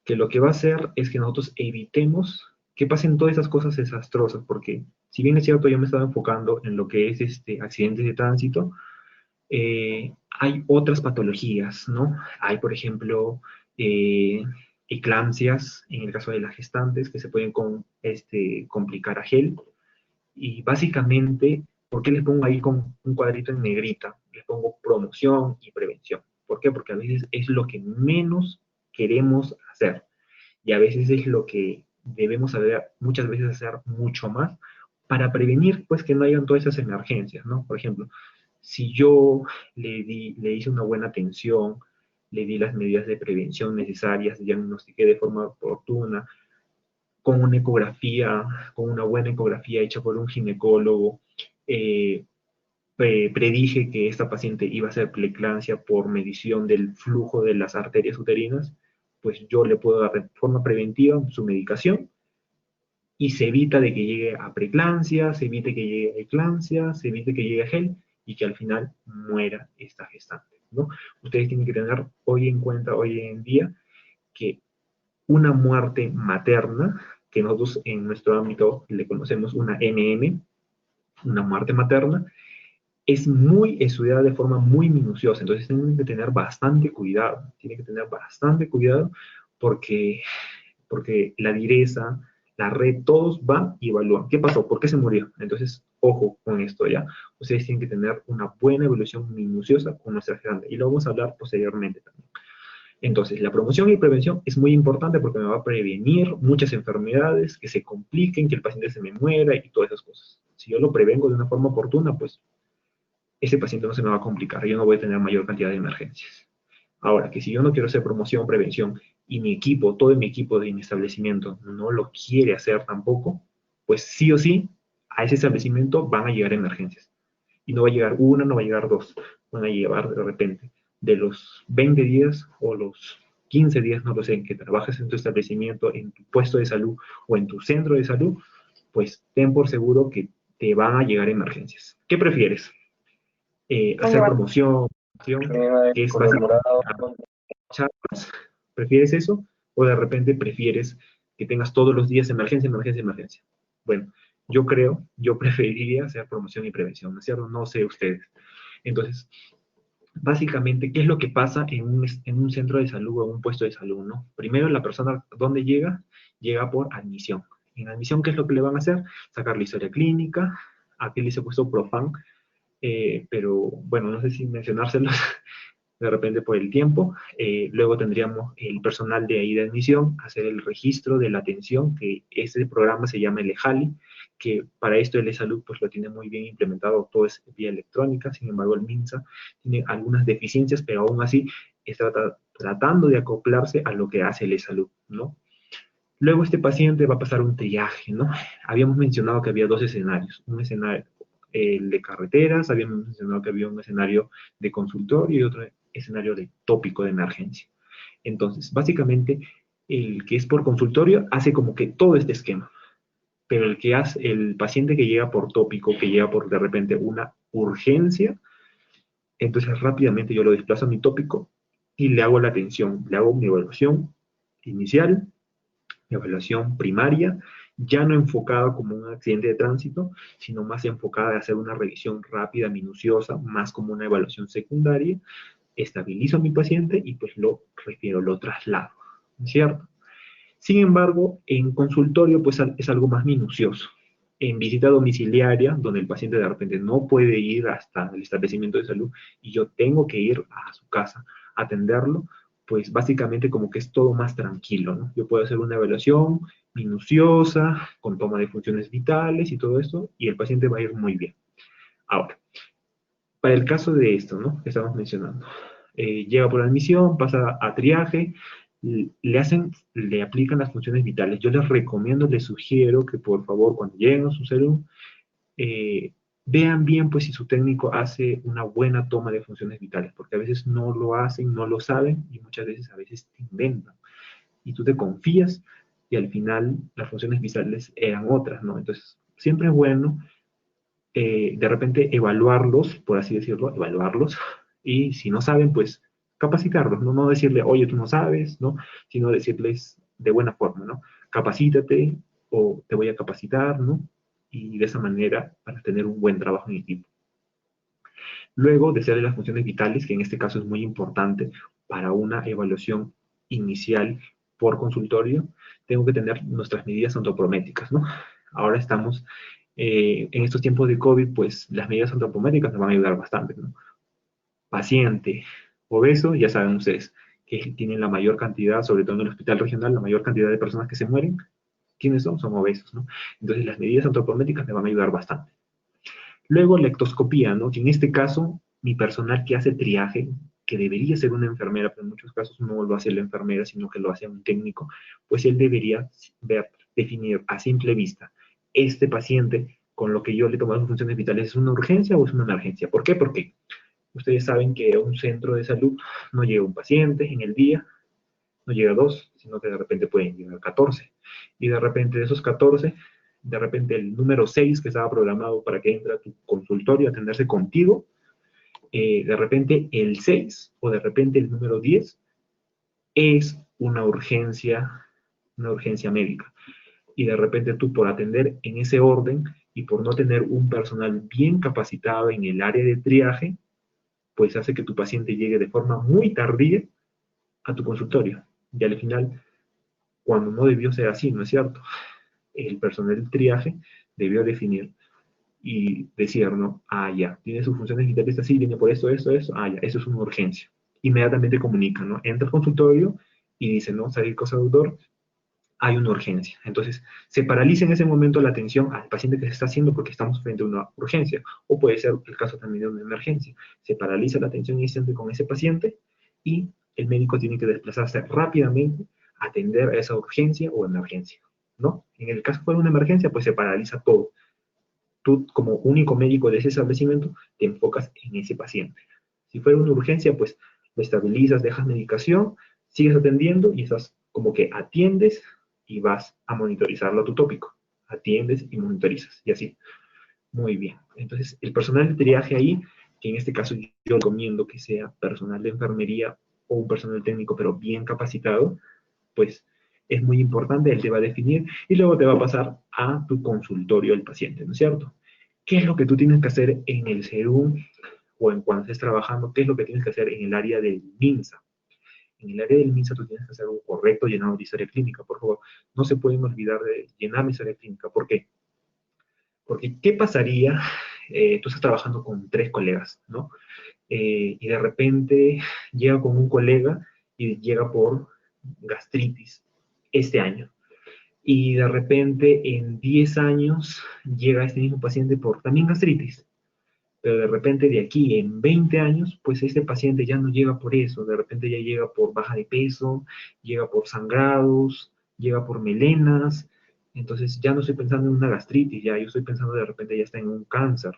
que lo que va a hacer es que nosotros evitemos que pasen todas esas cosas desastrosas, porque si bien es cierto, yo me estaba enfocando en lo que es accidentes de tránsito, hay otras patologías, ¿no? Hay, por ejemplo, eclampsias, en el caso de las gestantes, que se pueden complicar a gel, y básicamente, ¿por qué les pongo ahí con un cuadrito en negrita? Les pongo promoción y prevención. ¿Por qué? Porque a veces es lo que menos queremos hacer y a veces es lo que debemos saber, muchas veces hacer mucho más para prevenir pues que no hayan todas esas emergencias, ¿no? Por ejemplo, si yo le hice una buena atención, le di las medidas de prevención necesarias, diagnostiqué de forma oportuna, con una ecografía, con una buena ecografía hecha por un ginecólogo, eh, predije que esta paciente iba a ser preeclampsia por medición del flujo de las arterias uterinas, pues yo le puedo dar de forma preventiva su medicación y se evita de que llegue a preeclampsia, se evite que llegue a eclampsia, se evite que llegue a gel y que al final muera esta gestante, ¿no? Ustedes tienen que tener hoy en cuenta, hoy en día, que una muerte materna que nosotros en nuestro ámbito le conocemos una MM, una muerte materna, es muy estudiada de forma muy minuciosa, entonces tienen que tener bastante cuidado, porque la direza, la red, todos van y evalúan. ¿Qué pasó? ¿Por qué se murió? Entonces, ojo con esto, ¿ya? Ustedes tienen que tener una buena evaluación minuciosa con nuestra gerente, y lo vamos a hablar posteriormente también. Entonces, la promoción y prevención es muy importante porque me va a prevenir muchas enfermedades, que se compliquen, que el paciente se me muera y todas esas cosas. Si yo lo prevengo de una forma oportuna, pues ese paciente no se me va a complicar, yo no voy a tener mayor cantidad de emergencias. Ahora, que si yo no quiero hacer promoción, prevención, y mi equipo, todo mi equipo de mi establecimiento no lo quiere hacer tampoco, pues sí o sí, a ese establecimiento van a llegar emergencias. Y no va a llegar una, no va a llegar dos, van a llegar de repente de los 20 días o los 15 días, no lo sé, en que trabajes en tu establecimiento, en tu puesto de salud o en tu centro de salud, pues ten por seguro que te van a llegar emergencias. ¿Qué prefieres? Hacer promoción, que es básicamente charlas, ¿prefieres eso? ¿O de repente prefieres que tengas todos los días emergencia, emergencia, emergencia? Bueno, yo preferiría hacer promoción y prevención, ¿no es cierto? No sé ustedes. Entonces, básicamente, ¿qué es lo que pasa en un centro de salud o en un puesto de salud, no? Primero, la persona, ¿dónde llega? Llega por admisión. En admisión, ¿qué es lo que le van a hacer? Sacar la historia clínica. Aquí les he puesto Profan, pero bueno, no sé si mencionárselos de repente por el tiempo. Luego tendríamos el personal de ahí de admisión, hacer el registro de la atención, que ese programa se llama el EJALI, que para esto el e-salud pues lo tiene muy bien implementado, todo es vía electrónica. Sin embargo el MINSA tiene algunas deficiencias, pero aún así está tratando de acoplarse a lo que hace el e-salud, ¿no? Luego este paciente va a pasar un triaje, ¿no? Habíamos mencionado que había dos escenarios, un escenario el de carreteras, habíamos mencionado que había un escenario de consultorio y otro escenario de tópico de emergencia. Entonces, básicamente, el que es por consultorio hace como que todo este esquema, pero el paciente que llega por tópico, que llega por de repente una urgencia, entonces rápidamente yo lo desplazo a mi tópico y le hago la atención, le hago mi evaluación inicial, evaluación primaria, ya no enfocada como un accidente de tránsito, sino más enfocada a hacer una revisión rápida, minuciosa, más como una evaluación secundaria. Estabilizo a mi paciente y pues lo refiero, lo traslado, ¿cierto? Sin embargo, en consultorio pues es algo más minucioso. En visita domiciliaria, donde el paciente de repente no puede ir hasta el establecimiento de salud y yo tengo que ir a su casa a atenderlo, pues básicamente como que es todo más tranquilo, ¿no? Yo puedo hacer una evaluación minuciosa, con toma de funciones vitales y todo esto, y el paciente va a ir muy bien. Ahora, para el caso de esto, ¿no? Que estamos mencionando, llega por admisión, pasa a triaje, le aplican las funciones vitales. Yo les recomiendo, les sugiero que por favor cuando lleguen a su salud, vean bien pues si su técnico hace una buena toma de funciones vitales, porque a veces no lo hacen, no lo saben, y muchas veces a veces te inventan. Y tú te confías y al final las funciones vitales eran otras, ¿no? Entonces, siempre es bueno de repente evaluarlos, por así decirlo, evaluarlos, y si no saben, pues capacitarlos, ¿no? No decirle, oye, tú no sabes, ¿no? Sino decirles de buena forma, ¿no? Capacítate o te voy a capacitar, ¿no? Y de esa manera para tener un buen trabajo en equipo. Luego de hacer las funciones vitales, que en este caso es muy importante para una evaluación inicial por consultorio, tengo que tener nuestras medidas antropométricas, ¿no? Ahora estamos en estos tiempos de COVID, pues las medidas antropométricas nos van a ayudar bastante, ¿no? Paciente obeso, ya saben ustedes que tienen la mayor cantidad, sobre todo en el hospital regional, la mayor cantidad de personas que se mueren. ¿Quiénes son? Son obesos, ¿no? Entonces las medidas antropométricas me van a ayudar bastante. Luego la ectoscopía, ¿no? Que en este caso, mi personal que hace triaje, que debería ser una enfermera, pero en muchos casos no lo hace la enfermera, sino que lo hace un técnico, pues él debería definir a simple vista, este paciente con lo que yo le tomo las funciones vitales, ¿es una urgencia o es una emergencia? ¿Por qué? Porque ustedes saben que a un centro de salud no llega un paciente en el día, no llega dos, sino que de repente pueden llegar 14. Y de repente de esos 14, de repente el número 6 que estaba programado para que entre a tu consultorio a atenderse contigo, de repente el 6 o de repente el número 10 es una urgencia médica. y de repente tú por atender en ese orden y por no tener un personal bien capacitado en el área de triaje, pues hace que tu paciente llegue de forma muy tardía a tu consultorio. Y al final, cuando no debió ser así, ¿no es cierto? El personal del triaje debió definir y decir, ¿no? Ah, ya, tiene sus funciones vitales así, viene por esto, ah, ya, eso es una urgencia. Inmediatamente comunica, ¿no? Entra al consultorio y dice, ¿no? ¿Sabe qué cosa, doctor? Hay una urgencia. Entonces, se paraliza en ese momento la atención al paciente que se está haciendo porque estamos frente a una urgencia, o puede ser el caso también de una emergencia. Se paraliza la atención iniciante con ese paciente y el médico tiene que desplazarse rápidamente a atender a esa urgencia o emergencia, ¿no? En el caso de una emergencia, pues se paraliza todo. Tú, como único médico de ese establecimiento, te enfocas en ese paciente. Si fuera una urgencia, pues lo estabilizas, dejas medicación, sigues atendiendo y estás como que atiendes y vas a monitorizarlo a tu tópico. Atiendes y monitorizas, y así. Muy bien. Entonces, el personal de triaje ahí, que en este caso yo recomiendo que sea personal de enfermería o un personal técnico, pero bien capacitado, pues es muy importante, él te va a definir y luego te va a pasar a tu consultorio del paciente, ¿no es cierto? ¿Qué es lo que tú tienes que hacer en el SERUM o en cuando estés trabajando? ¿Qué es lo que tienes que hacer en el área del MINSA? En el área del MINSA tú tienes que hacer un correcto llenado de historia clínica, por favor. No se pueden olvidar de llenar la historia clínica. ¿Por qué? Porque, ¿qué pasaría? Tú estás trabajando con 3 colegas, ¿no? Y de repente llega con un colega y llega por gastritis este año. Y de repente en 10 años llega este mismo paciente por también gastritis. Pero de repente de aquí en 20 años, pues este paciente ya no llega por eso, de repente ya llega por baja de peso, llega por sangrados, llega por melenas, entonces ya no estoy pensando en una gastritis, ya yo estoy pensando de repente ya está en un cáncer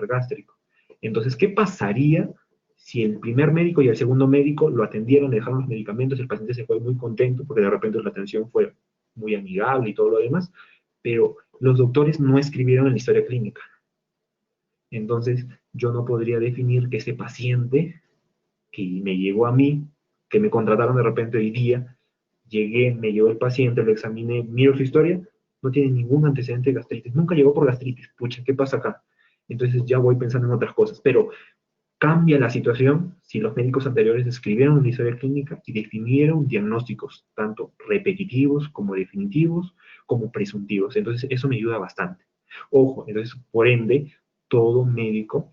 gástrico. Entonces, ¿qué pasaría si el primer médico y el segundo médico lo atendieron, le dejaron los medicamentos, el paciente se fue muy contento porque de repente la atención fue muy amigable y todo lo demás, pero los doctores no escribieron en la historia clínica? Entonces, yo no podría definir que ese paciente que me llegó a mí, que me contrataron de repente hoy día, llegué, me llegó el paciente, lo examiné, miro su historia, no tiene ningún antecedente de gastritis, nunca llegó por gastritis, pucha, ¿qué pasa acá? Entonces ya voy pensando en otras cosas, pero cambia la situación si los médicos anteriores escribieron una historia clínica y definieron diagnósticos, tanto repetitivos como definitivos, como presuntivos. Entonces eso me ayuda bastante. Ojo, entonces por ende, todo médico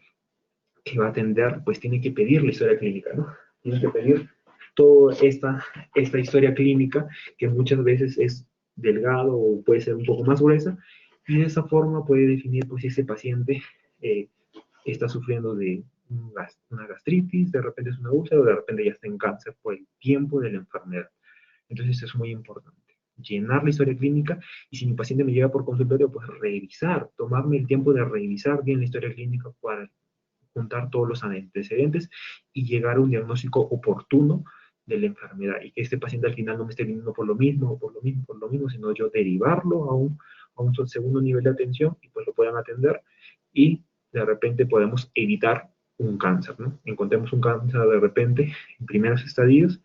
que va a atender, pues tiene que pedir la historia clínica, ¿no? Tiene que pedir toda esta historia clínica, que muchas veces es delgado o puede ser un poco más gruesa, y de esa forma puede definir, pues, si ese paciente está sufriendo de una gastritis, de repente es una úlcera, o de repente ya está en cáncer por el tiempo de la enfermedad. Entonces es muy importante llenar la historia clínica, y si mi paciente me llega por consultorio, pues revisar, tomarme el tiempo de revisar bien la historia clínica para juntar todos los antecedentes y llegar a un diagnóstico oportuno de la enfermedad, y que este paciente al final no me esté viniendo por lo mismo, o por lo mismo, sino yo derivarlo a un segundo nivel de atención y pues lo puedan atender y de repente podemos evitar un cáncer, ¿no? Encontremos un cáncer de repente en primeros estadios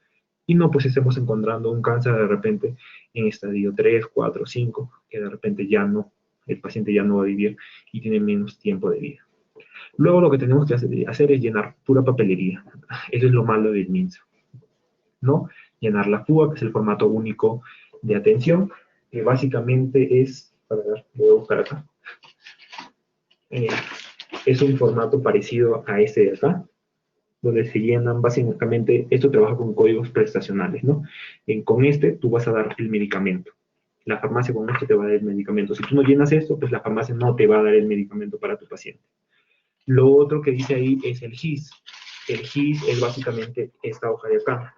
y no pues estemos encontrando un cáncer de repente en estadio 3, 4, 5, que de repente ya no, el paciente ya no va a vivir y tiene menos tiempo de vida. Luego lo que tenemos que hacer es llenar pura papelería. Eso es lo malo del MINSA, ¿no? Llenar la FUA, que es el formato único de atención, que básicamente es, a ver, voy a buscar acá, es un formato parecido a este de acá, donde se llenan básicamente, esto trabaja con códigos prestacionales, ¿no? Con este tú vas a dar el medicamento. La farmacia con esto te va a dar el medicamento. Si tú no llenas esto, pues la farmacia no te va a dar el medicamento para tu paciente. Lo otro que dice ahí es el GIS. El GIS es básicamente esta hoja de acá.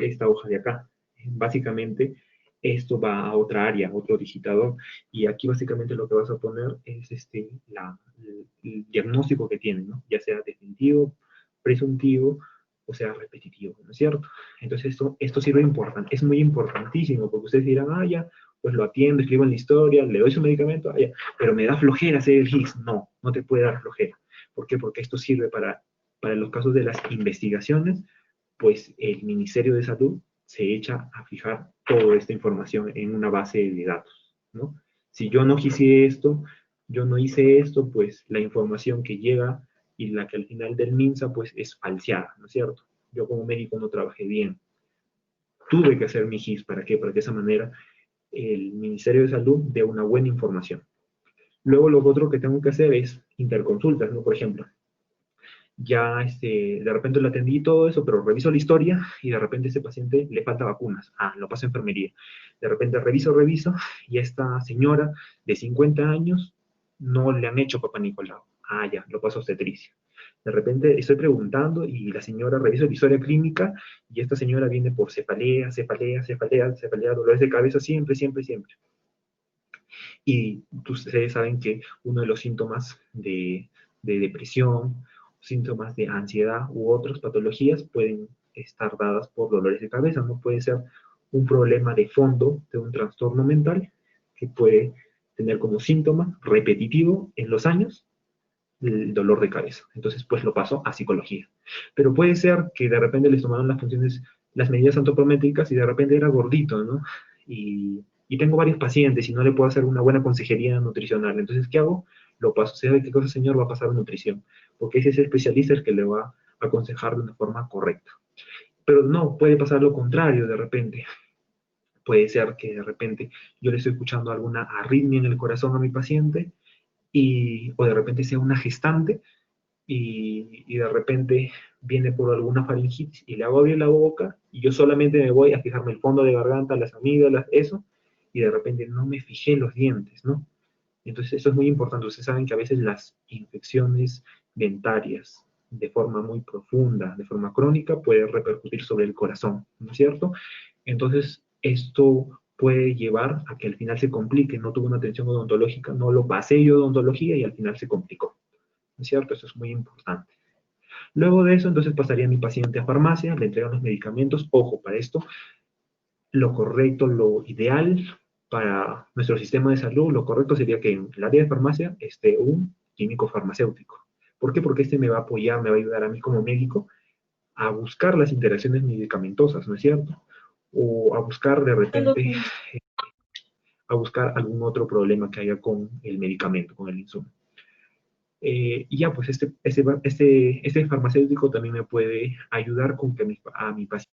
Esta hoja de acá. Básicamente, esto va a otra área, otro digitador. Y aquí básicamente lo que vas a poner es el diagnóstico que tiene, ¿no? Ya sea definitivo, presuntivo, o sea repetitivo, ¿no es cierto? Entonces esto sirve importante, es muy importantísimo, porque ustedes dirán, ah, ya, pues lo atiendo, escribo en la historia, le doy su medicamento, ah, ya, pero me da flojera hacer el GIS. No, no te puede dar flojera. ¿Por qué? Porque esto sirve para los casos de las investigaciones, pues el Ministerio de Salud se echa a fijar toda esta información en una base de datos, ¿no? Si yo no hice esto, yo no hice esto, pues la información que llega y la que al final del MINSA, pues es falseada, ¿no es cierto? Yo como médico no trabajé bien. Tuve que hacer mi GIS, ¿para qué? Para que de esa manera el Ministerio de Salud dé una buena información. Luego lo otro que tengo que hacer es interconsultas, ¿no? Por ejemplo, ya de repente lo atendí y todo eso, pero reviso la historia y de repente a ese paciente le falta vacunas. Ah, lo paso a enfermería. De repente reviso y a esta señora de 50 años no le han hecho Papá Nicolau. Ah, ya, lo paso a obstetricia. De repente estoy preguntando y la señora revisa la historia clínica y esta señora viene por cefalea, dolores de cabeza siempre, siempre, siempre. Y ustedes saben que uno de los síntomas de depresión, síntomas de ansiedad u otras patologías pueden estar dadas por dolores de cabeza, no puede ser un problema de fondo de un trastorno mental que puede tener como síntoma repetitivo en los años el dolor de cabeza. Entonces, pues lo paso a psicología. Pero puede ser que de repente les tomaron las funciones, las medidas antropométricas y de repente era gordito, ¿no? Y tengo varios pacientes y no le puedo hacer una buena consejería nutricional. Entonces, ¿qué hago? Lo paso. ¿Sabe qué cosa, señor? Va a pasar a nutrición. Porque ese es el especialista el que le va a aconsejar de una forma correcta. Pero no, puede pasar lo contrario de repente. Puede ser que de repente yo le estoy escuchando alguna arritmia en el corazón a mi paciente o de repente sea una gestante y de repente viene por alguna faringitis y le hago abrir la boca y yo solamente me voy a fijarme el fondo de garganta, las amígdalas, eso, y de repente no me fijé los dientes, ¿no? Entonces eso es muy importante. Ustedes saben que a veces las infecciones dentarias de forma muy profunda, de forma crónica, pueden repercutir sobre el corazón, ¿no es cierto? Entonces esto puede llevar a que al final se complique. No tuve una atención odontológica, no lo pasé yo odontología y al final se complicó, ¿no es cierto? Eso es muy importante. Luego de eso, entonces pasaría mi paciente a farmacia, le entregan los medicamentos. Ojo, para esto, lo correcto, lo ideal para nuestro sistema de salud, lo correcto sería que en el área de farmacia esté un químico farmacéutico. ¿Por qué? Porque este me va a apoyar, me va a ayudar a mí como médico a buscar las interacciones medicamentosas, ¿no es cierto? O a buscar de repente, a buscar algún otro problema que haya con el medicamento, con el insumo. Y ya, pues este farmacéutico también me puede ayudar con que a mi paciente.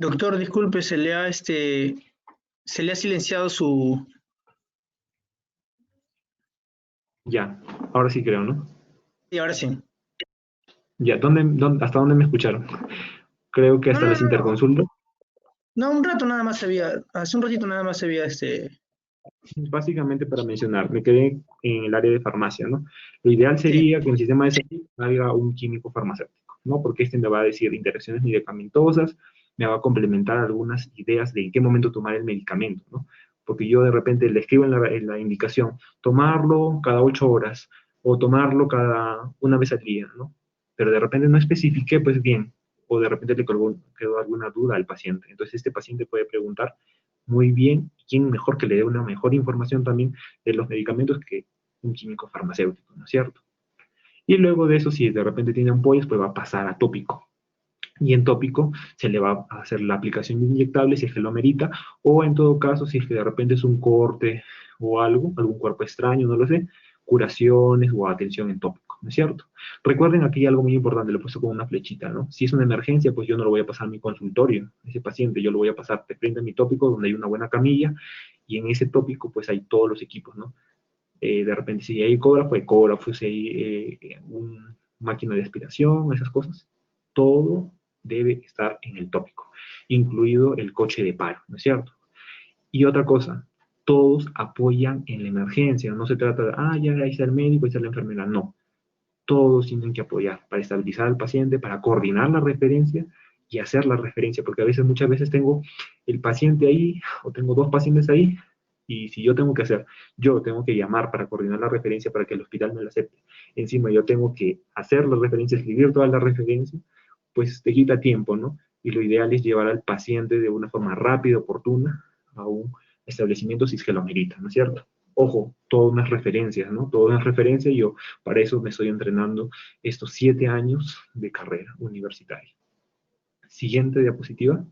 Doctor, disculpe, se le ha silenciado su... Ya, ahora sí creo, ¿no? Sí, ahora sí. Ya, ¿hasta dónde me escucharon? Creo que No, hasta no, las no, no. interconsultas. No, un rato nada más hace un ratito nada más se había Básicamente para mencionar, me quedé en el área de farmacia, ¿no? Lo ideal sí. sería que en el sistema de salud haya un químico farmacéutico, ¿no? Porque este me va a decir interacciones medicamentosas, me va a complementar algunas ideas de en qué momento tomar el medicamento, ¿no? Porque yo de repente le escribo en la indicación, tomarlo cada 8 horas o tomarlo cada una vez al día, ¿no? Pero de repente no especifiqué, pues bien, o de repente le quedó alguna duda al paciente. Entonces este paciente puede preguntar muy bien, quién mejor que le dé una mejor información también de los medicamentos que un químico farmacéutico, ¿no es cierto? Y luego de eso, si de repente tiene ampollas, pues va a pasar a tópico. Y en tópico se le va a hacer la aplicación inyectable si es que lo amerita, o en todo caso, si es que de repente es un corte o algo, algún cuerpo extraño, no lo sé, curaciones o atención en tópico, ¿no es cierto? Recuerden aquí algo muy importante, lo he puesto con una flechita, ¿no? Si es una emergencia, pues yo no lo voy a pasar a mi consultorio, ese paciente, yo lo voy a pasar de frente a mi tópico, donde hay una buena camilla, y en ese tópico, pues hay todos los equipos, ¿no? De repente, si hay ecógrafo, si hay una máquina de aspiración, esas cosas, todo debe estar en el tópico, incluido el coche de paro, ¿no es cierto? Y otra cosa, todos apoyan en la emergencia, no se trata de, ya ahí está el médico, ahí está la enfermera, no. Todos tienen que apoyar para estabilizar al paciente, para coordinar la referencia y hacer la referencia, porque a veces, muchas veces tengo el paciente ahí, o tengo dos pacientes ahí, y si yo tengo que hacer, yo tengo que llamar para coordinar la referencia para que el hospital me la acepte. Encima yo tengo que hacer la referencia, escribir toda la referencia, pues te quita tiempo, ¿no? y lo ideal es llevar al paciente de una forma rápida, oportuna, a un establecimiento si es que lo amerita, ¿no es cierto? Ojo, todo unas referencias, ¿no? Todo unas referencias, y yo para eso me estoy entrenando estos 7 años de carrera universitaria. Siguiente diapositiva.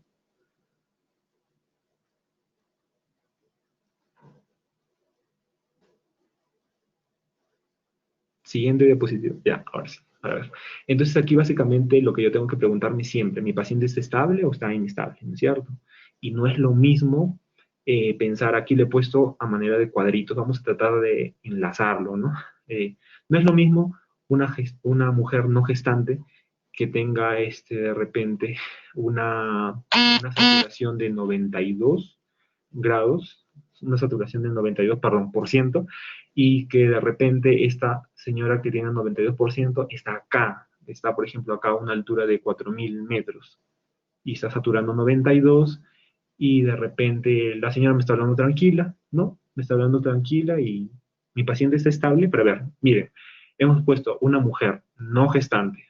Siguiente diapositiva. Ya, ahora sí. A ver. Entonces aquí básicamente lo que yo tengo que preguntarme siempre, ¿mi paciente está estable o está inestable? ¿No es cierto? Y no es lo mismo pensar, aquí le he puesto a manera de cuadritos, vamos a tratar de enlazarlo, ¿no? No es lo mismo una mujer no gestante que tenga de repente una saturación de 92 grados, una saturación del 92, perdón, por ciento, y que de repente esta señora que tiene 92% está acá, está por ejemplo acá a una altura de 4.000 metros, y está saturando 92, y de repente la señora me está hablando tranquila, ¿no? Me está hablando tranquila y mi paciente está estable, pero a ver, miren, hemos puesto una mujer no gestante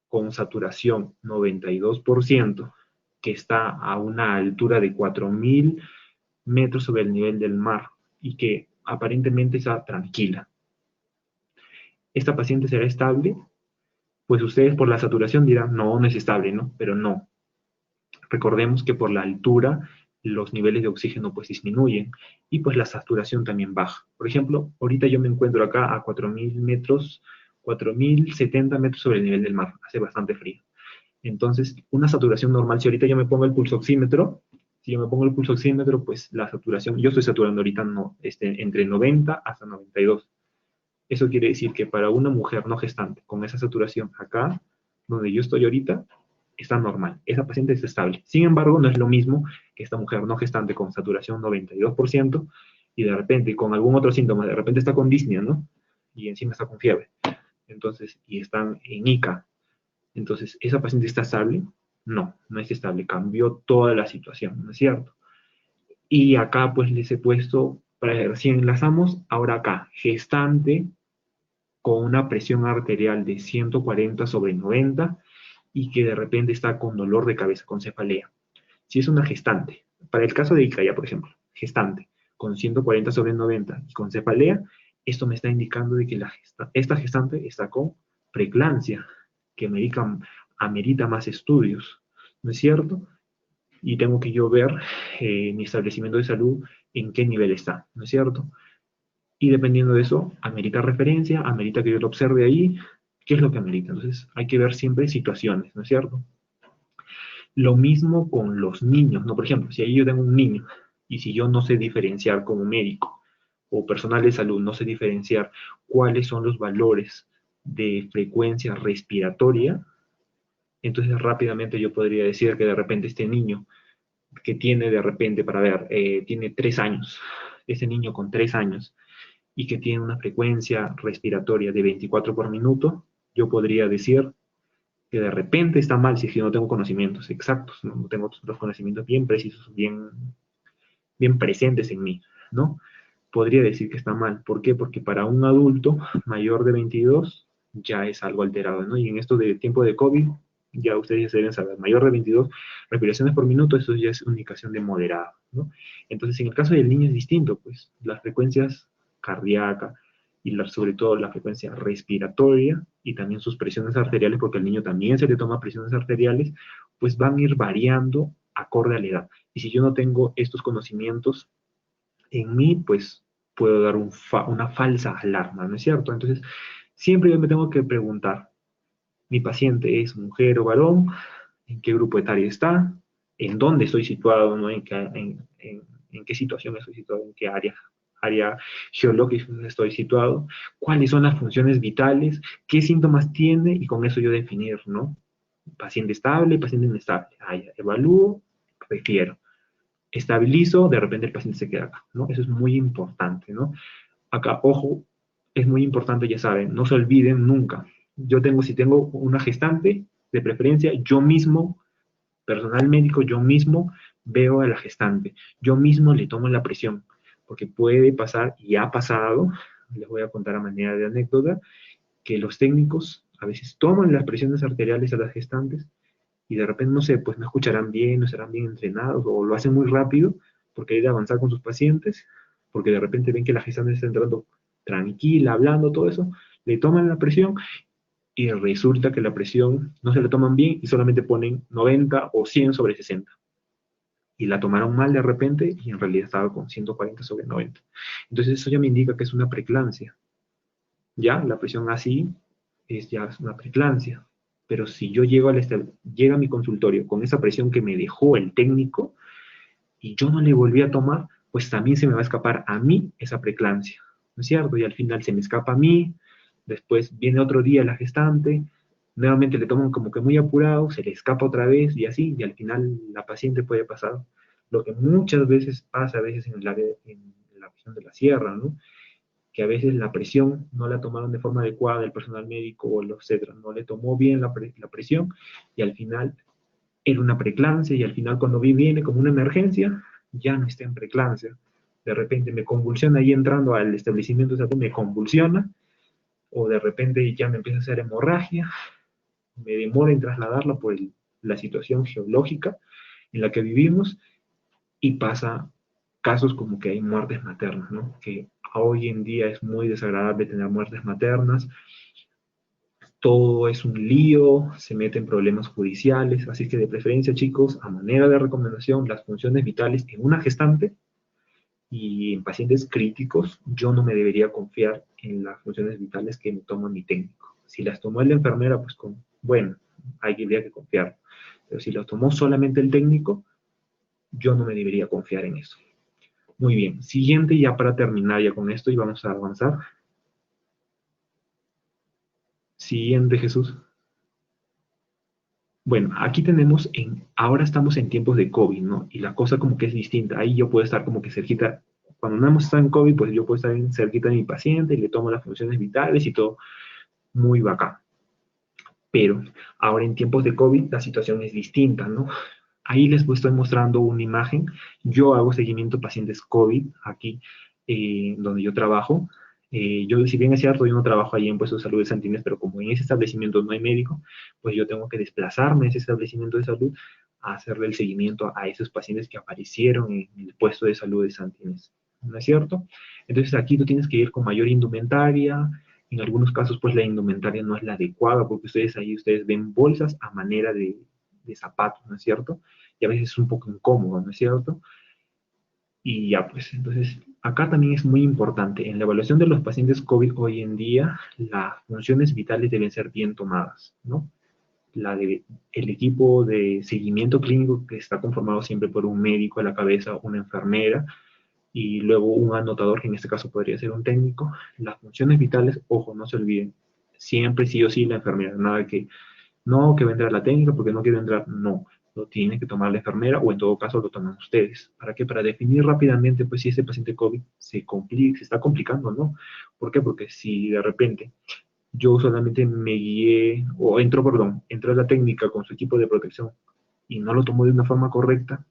con saturación 92%, que está a una altura de 4.000 metros sobre el nivel del mar y que aparentemente está tranquila. ¿Esta paciente será estable? Pues ustedes por la saturación dirán, no, no es estable, ¿no? Pero no. Recordemos que por la altura los niveles de oxígeno pues disminuyen y pues la saturación también baja. Por ejemplo, ahorita yo me encuentro acá a 4.000 metros, 4.070 metros sobre el nivel del mar, hace bastante frío. Entonces, una saturación normal, si ahorita yo me pongo el pulsoxímetro, pues la saturación, yo estoy saturando ahorita entre 90 hasta 92. Eso quiere decir que para una mujer no gestante, con esa saturación acá, donde yo estoy ahorita, está normal. Esa paciente está estable. Sin embargo, no es lo mismo que esta mujer no gestante con saturación 92% y de repente con algún otro síntoma, de repente está con disnea, ¿no? Y encima está con fiebre. Entonces, y están en ICA. Entonces, ¿esa paciente está estable? No, no es estable. Cambió toda la situación, ¿no es cierto? Y acá pues les he puesto, para ver si enlazamos, ahora acá, gestante con una presión arterial de 140 sobre 90 y que de repente está con dolor de cabeza, con cefalea. Si es una gestante, para el caso de Icaya, por ejemplo, gestante con 140 sobre 90 y con cefalea, esto me está indicando de que esta gestante está con preeclampsia, que amerita más estudios, ¿no es cierto? Y tengo que yo ver mi establecimiento de salud en qué nivel está, ¿no es cierto? Y dependiendo de eso, amerita referencia, amerita que yo lo observe ahí, ¿qué es lo que amerita? Entonces hay que ver siempre situaciones, ¿no es cierto? Lo mismo con los niños, ¿no? Por ejemplo, si ahí yo tengo un niño y si yo no sé diferenciar como médico o personal de salud, no sé diferenciar cuáles son los valores de frecuencia respiratoria, entonces rápidamente yo podría decir que de repente este niño que tiene de repente, para ver, tiene 3 años, ese niño con 3 años y que tiene una frecuencia respiratoria de 24 por minuto, yo podría decir que de repente está mal si es que no tengo conocimientos exactos, no tengo los conocimientos bien precisos, bien presentes en mí, ¿no? Podría decir que está mal. ¿Por qué? Porque para un adulto mayor de 22 ya es algo alterado, ¿no? Y en esto de tiempo de COVID, ya ustedes ya deben saber, mayor de 22 respiraciones por minuto, eso ya es una indicación de moderado, ¿no? Entonces, en el caso del niño es distinto, pues las frecuencias cardíacas y sobre todo la frecuencia respiratoria y también sus presiones arteriales, porque al niño también se le toma presiones arteriales, pues van a ir variando acorde a la edad. Y si yo no tengo estos conocimientos en mí, pues puedo dar una falsa alarma, ¿no es cierto? Entonces, siempre yo me tengo que preguntar, ¿mi paciente es mujer o varón? ¿En qué grupo etario está? ¿En dónde estoy situado? ¿No? ¿En qué situación estoy situado? ¿En qué área geológica estoy situado? ¿Cuáles son las funciones vitales? ¿Qué síntomas tiene? Y con eso yo definir, ¿no? Paciente estable, paciente inestable. Ah, ya, evalúo, refiero. Estabilizo, de repente el paciente se queda acá, ¿no? Eso es muy importante, ¿no? Acá, ojo, es muy importante, ya saben, no se olviden nunca. Si tengo una gestante, de preferencia, yo mismo, personal médico, yo mismo veo a la gestante, yo mismo le tomo la presión, porque puede pasar, y ha pasado, les voy a contar a manera de anécdota, que los técnicos a veces toman las presiones arteriales a las gestantes y de repente, no sé, pues no escucharán bien, no serán bien entrenados, o lo hacen muy rápido porque hay de avanzar con sus pacientes, porque de repente ven que la gestante está entrando tranquila, hablando, todo eso, le toman la presión y resulta que la presión no se la toman bien y solamente ponen 90 o 100 sobre 60. Y la tomaron mal de repente y en realidad estaba con 140 sobre 90. Entonces eso ya me indica que es una preeclampsia. Ya, la presión así es ya una preeclampsia. Pero si yo llega a mi consultorio con esa presión que me dejó el técnico y yo no le volví a tomar, pues también se me va a escapar a mí esa preeclampsia, ¿no es cierto? Y al final se me escapa a mí, después viene otro día la gestante, nuevamente le toman como que muy apurado, se le escapa otra vez y así, y al final la paciente puede pasar lo que muchas veces pasa a veces en la región de la sierra, ¿no? Que a veces la presión no la tomaron de forma adecuada el personal médico o los etcétera, no le tomó bien la presión y al final era una preeclampsia y al final cuando viene como una emergencia, ya no está en preeclampsia. De repente me convulsiona ahí entrando al establecimiento de salud, me convulsiona, o de repente ya me empieza a hacer hemorragia, me demora en trasladarla por la situación geológica en la que vivimos y pasa casos como que hay muertes maternas, ¿no? Que hoy en día es muy desagradable tener muertes maternas, todo es un lío, se meten problemas judiciales, así que de preferencia, chicos, a manera de recomendación, las funciones vitales en una gestante y en pacientes críticos, yo no me debería confiar en las funciones vitales que me toma mi técnico. Si las tomó la enfermera, pues bueno, habría que confiar. Pero si las tomó solamente el técnico, yo no me debería confiar en eso. Muy bien, siguiente ya para terminar ya con esto y vamos a avanzar. Siguiente, Jesús. Bueno, aquí tenemos, ahora estamos en tiempos de COVID, ¿no? Y la cosa como que es distinta. Ahí yo puedo estar como que cerquita, cuando no hemos estado en COVID, pues yo puedo estar cerquita de mi paciente y le tomo las funciones vitales y todo muy bacán. Pero ahora en tiempos de COVID la situación es distinta, ¿no? Ahí les estoy mostrando una imagen. Yo hago seguimiento a pacientes COVID aquí donde yo trabajo. Yo, si bien es cierto, yo no trabajo ahí en puestos de salud de Santines, pero como en ese establecimiento no hay médico, pues yo tengo que desplazarme a ese establecimiento de salud a hacerle el seguimiento a esos pacientes que aparecieron en el puesto de salud de Santines. ¿No es cierto? Entonces aquí tú tienes que ir con mayor indumentaria. En algunos casos, pues la indumentaria no es la adecuada, porque ustedes ven bolsas a manera de zapatos, ¿no es cierto? Y a veces es un poco incómodo, ¿no es cierto? Y ya, pues, entonces, acá también es muy importante, en la evaluación de los pacientes COVID hoy en día, las funciones vitales deben ser bien tomadas, ¿no? El equipo de seguimiento clínico que está conformado siempre por un médico a la cabeza, una enfermera, y luego un anotador, que en este caso podría ser un técnico. Las funciones vitales, ojo, no se olviden, siempre sí o sí la enfermera, nada que no, que va a entrar la técnica porque no quiero entrar, no, lo tiene que tomar la enfermera o en todo caso lo toman ustedes. ¿Para qué? Para definir rápidamente pues si ese paciente COVID se está complicando, ¿no? ¿Por qué? Porque si de repente yo solamente me guié, o entró la técnica con su equipo de protección y no lo tomó de una forma correcta,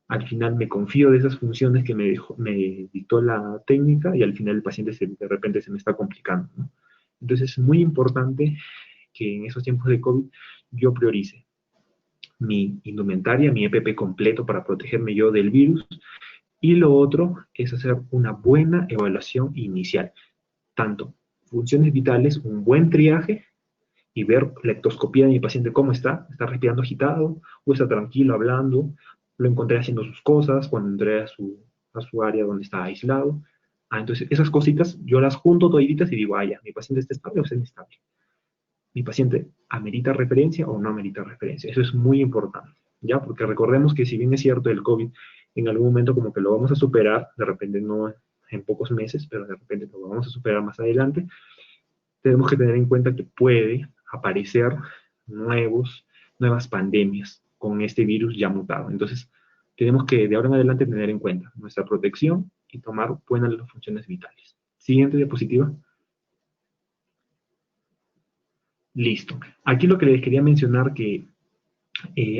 al final me confío de esas funciones que me dictó la técnica y al final el paciente de repente se me está complicando, ¿no? Entonces es muy importante que en esos tiempos de COVID yo priorice mi indumentaria, mi EPP completo para protegerme yo del virus, y lo otro es hacer una buena evaluación inicial, tanto funciones vitales, un buen triaje, y ver la ectoscopía de mi paciente cómo está respirando agitado, o está tranquilo hablando, lo encontré haciendo sus cosas cuando entré a su área donde está aislado. Entonces esas cositas yo las junto toditas y digo, ya, mi paciente está estable o está inestable. Mi paciente amerita referencia o no amerita referencia. Eso es muy importante, ¿ya? Porque recordemos que si bien es cierto el COVID en algún momento como que lo vamos a superar, de repente no en pocos meses, pero de repente lo vamos a superar más adelante, tenemos que tener en cuenta que puede aparecer nuevas pandemias con este virus ya mutado. Entonces, tenemos que de ahora en adelante tener en cuenta nuestra protección y tomar buenas las funciones vitales. Siguiente diapositiva. Listo. Aquí lo que les quería mencionar que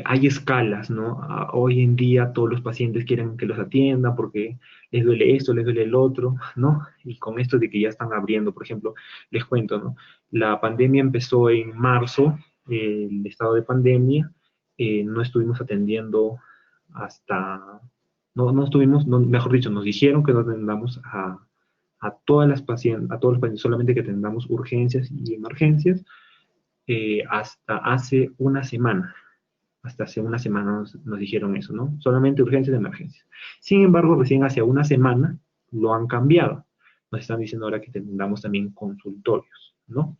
hay escalas, ¿no? Hoy en día todos los pacientes quieren que los atiendan porque les duele esto, les duele el otro, ¿no? Y con esto de que ya están abriendo, por ejemplo, les cuento, ¿no? La pandemia empezó en marzo el estado de pandemia, no estuvimos atendiendo hasta, no estuvimos, mejor dicho, nos dijeron que no atendamos a todas las pacientes, a todos los pacientes, solamente que atendamos urgencias y emergencias, hasta hace una semana. Hasta hace una semana nos dijeron eso, ¿no? Solamente urgencias y emergencias. Sin embargo, recién hace una semana lo han cambiado. Nos están diciendo ahora que tengamos también consultorios, ¿no?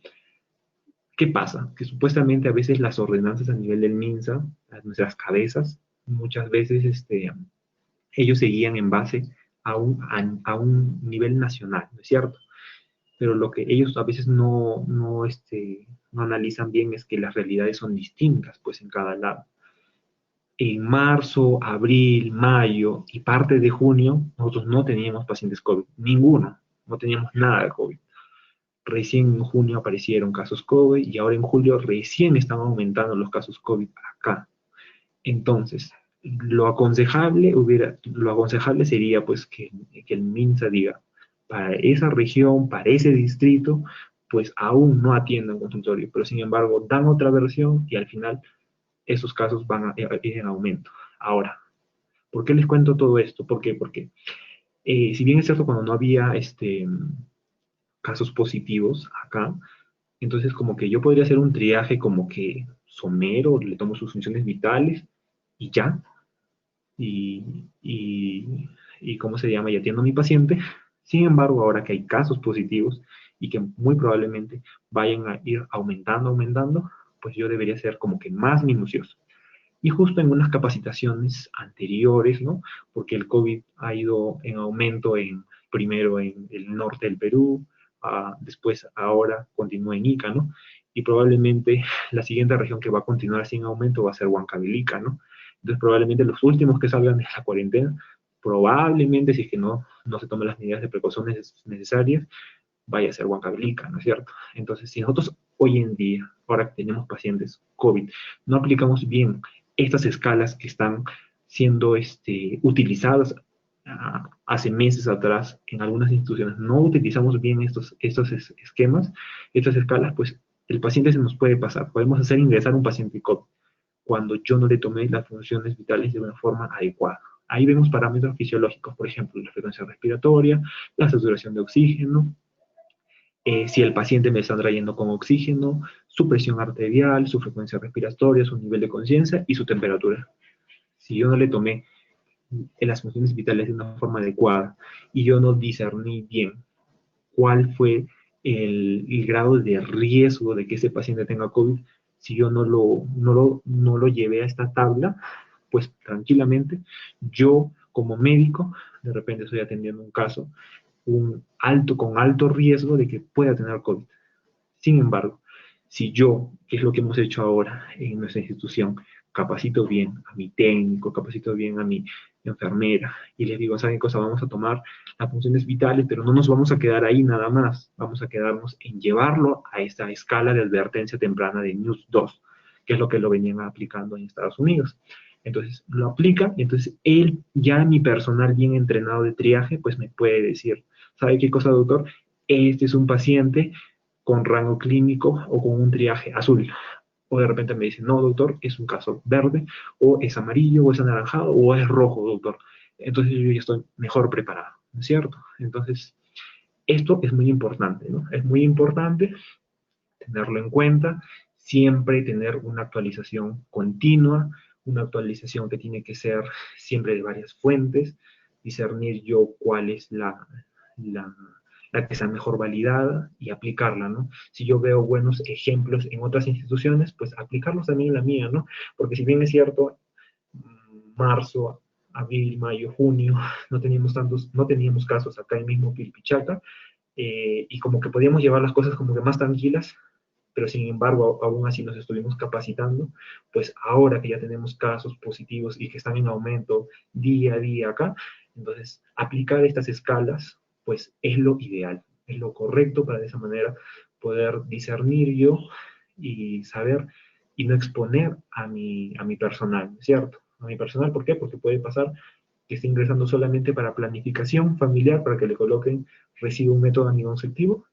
¿Qué pasa? Que supuestamente a veces las ordenanzas a nivel del MINSA, a nuestras cabezas, muchas veces ellos se guían en base a un nivel nacional, ¿no es cierto? Pero lo que ellos a veces no analizan bien es que las realidades son distintas, pues, en cada lado. En marzo, abril, mayo y parte de junio, nosotros no teníamos pacientes COVID, ninguno, no teníamos nada de COVID. Recién en junio aparecieron casos COVID y ahora en julio recién están aumentando los casos COVID acá. Entonces, lo aconsejable sería pues que el MINSA diga, para esa región, para ese distrito, pues aún no atiendan consultorio, pero sin embargo dan otra versión y al final esos casos van a ir en aumento. Ahora, ¿por qué les cuento todo esto? ¿Por qué? Porque si bien es cierto cuando no había casos positivos acá, entonces como que yo podría hacer un triaje como que somero, le tomo sus funciones vitales y ya, y ¿cómo se llama? Y atiendo a mi paciente. Sin embargo, ahora que hay casos positivos y que muy probablemente vayan a ir aumentando, pues yo debería ser como que más minucioso. Y justo en unas capacitaciones anteriores, ¿no? Porque el COVID ha ido en aumento primero en el norte del Perú, después ahora continúa en Ica, ¿no? Y probablemente la siguiente región que va a continuar así en aumento va a ser Huancavelica, ¿no? Entonces probablemente los últimos que salgan de la cuarentena, probablemente si es que no se toman las medidas de precaución necesarias, vaya a ser Huancavelica, ¿no es cierto? Entonces si nosotros hoy en día, ahora que tenemos pacientes COVID, no aplicamos bien estas escalas que están siendo utilizadas hace meses atrás en algunas instituciones, no utilizamos bien estos esquemas, estas escalas, pues el paciente se nos puede pasar. Podemos hacer ingresar un paciente COVID cuando yo no le tomé las funciones vitales de una forma adecuada. Ahí vemos parámetros fisiológicos, por ejemplo, la frecuencia respiratoria, la saturación de oxígeno, si el paciente me está trayendo con oxígeno, su presión arterial, su frecuencia respiratoria, su nivel de conciencia y su temperatura. Si yo no le tomé las funciones vitales de una forma adecuada y yo no discerní bien cuál fue el grado de riesgo de que ese paciente tenga COVID, si yo no lo llevé a esta tabla, pues tranquilamente yo como médico de repente estoy atendiendo un caso con alto riesgo de que pueda tener COVID. Sin embargo, si yo, que es lo que hemos hecho ahora en nuestra institución, capacito bien a mi técnico, capacito bien a mi enfermera y les digo, ¿saben cosa? Vamos a tomar las funciones vitales, pero no nos vamos a quedar ahí nada más, vamos a quedarnos en llevarlo a esta escala de advertencia temprana de NIUS 2, que es lo que lo venían aplicando en Estados Unidos. Entonces lo aplica y entonces él, ya mi personal bien entrenado de triaje, pues me puede decir, ¿sabe qué cosa, doctor? Este es un paciente con rango clínico o con un triaje azul. O de repente me dicen, no, doctor, es un caso verde, o es amarillo, o es anaranjado, o es rojo, doctor. Entonces yo ya estoy mejor preparado, ¿no es cierto? Entonces, esto es muy importante, ¿no? Es muy importante tenerlo en cuenta, siempre tener una actualización continua, una actualización que tiene que ser siempre de varias fuentes, discernir yo cuál es la que sea mejor validada y aplicarla, ¿no? Si yo veo buenos ejemplos en otras instituciones, pues aplicarlos también en la mía, ¿no? Porque si bien es cierto, marzo, abril, mayo, junio, no teníamos casos acá en mismo Pilpichaca, y como que podíamos llevar las cosas como que más tranquilas, pero sin embargo, aún así nos estuvimos capacitando, pues ahora que ya tenemos casos positivos y que están en aumento día a día acá, entonces aplicar estas escalas, pues es lo ideal, es lo correcto para de esa manera poder discernir yo y saber y no exponer a mi personal, ¿cierto? A mi personal, ¿por qué? Porque puede pasar que esté ingresando solamente para planificación familiar, para que le reciba un método anticonceptivo,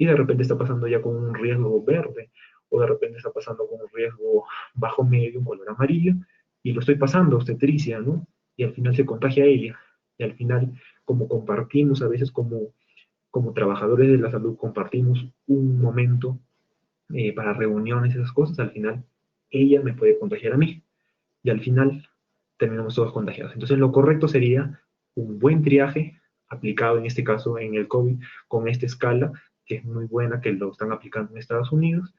y de repente está pasando ya con un riesgo verde o de repente está pasando con un riesgo bajo medio, un color amarillo, y lo estoy pasando a obstetricia, ¿no? Y al final se contagia a ella. Y al final, como compartimos, a veces como trabajadores de la salud, compartimos un momento para reuniones, esas cosas, al final ella me puede contagiar a mí. Y al final terminamos todos contagiados. Entonces lo correcto sería un buen triaje aplicado en este caso en el COVID con esta escala, que es muy buena, que lo están aplicando en Estados Unidos,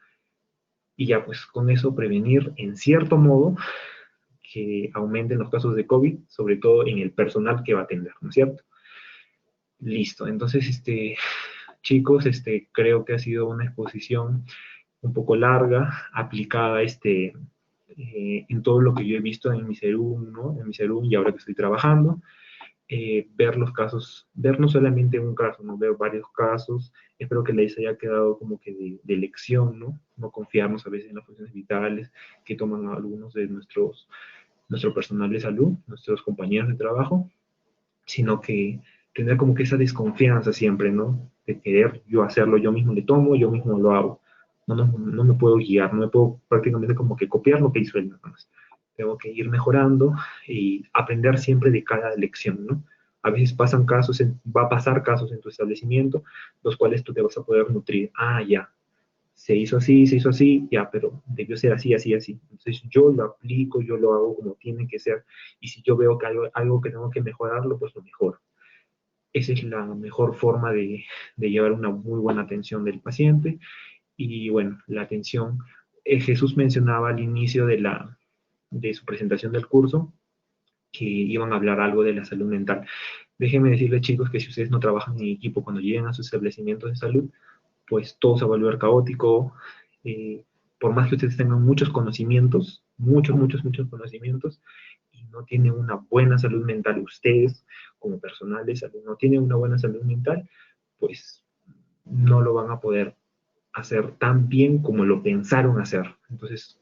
y ya pues con eso prevenir en cierto modo que aumenten los casos de COVID, sobre todo en el personal que va a atender, ¿no es cierto? Listo, entonces chicos, creo que ha sido una exposición un poco larga, aplicada en todo lo que yo he visto en mi serum, ¿no? En mi serum y ahora que estoy trabajando, ver los casos, ver no solamente un caso, ¿no? Ver varios casos. Espero que les haya quedado como que de lección, ¿no? No confiarnos a veces en las funciones vitales que toman algunos de nuestro personal de salud, nuestros compañeros de trabajo, sino que tener como que esa desconfianza siempre, ¿no? De querer yo hacerlo, yo mismo le tomo, yo mismo lo hago. No me puedo guiar, no me puedo prácticamente como que copiar lo que hizo él nada más. Tengo que ir mejorando y aprender siempre de cada lección, ¿no? A veces pasan casos, va a pasar casos en tu establecimiento, los cuales tú te vas a poder nutrir. Ah, ya, se hizo así, ya, pero debió ser así, así, así. Entonces yo lo aplico, yo lo hago como tiene que ser, y si yo veo que algo que tengo que mejorarlo, pues lo mejoro. Esa es la mejor forma de llevar una muy buena atención del paciente. Y bueno, la atención, Jesús mencionaba al inicio de su presentación del curso que iban a hablar algo de la salud mental. Déjenme decirles, chicos, que si ustedes no trabajan en equipo cuando lleguen a sus establecimientos de salud, pues todo se va a volver caótico. eh, por más que ustedes tengan muchos conocimientos, muchos conocimientos, y no tienen una buena salud mental, ustedes como personal de salud no tienen una buena salud mental, pues no lo van a poder hacer tan bien como lo pensaron hacer. Entonces,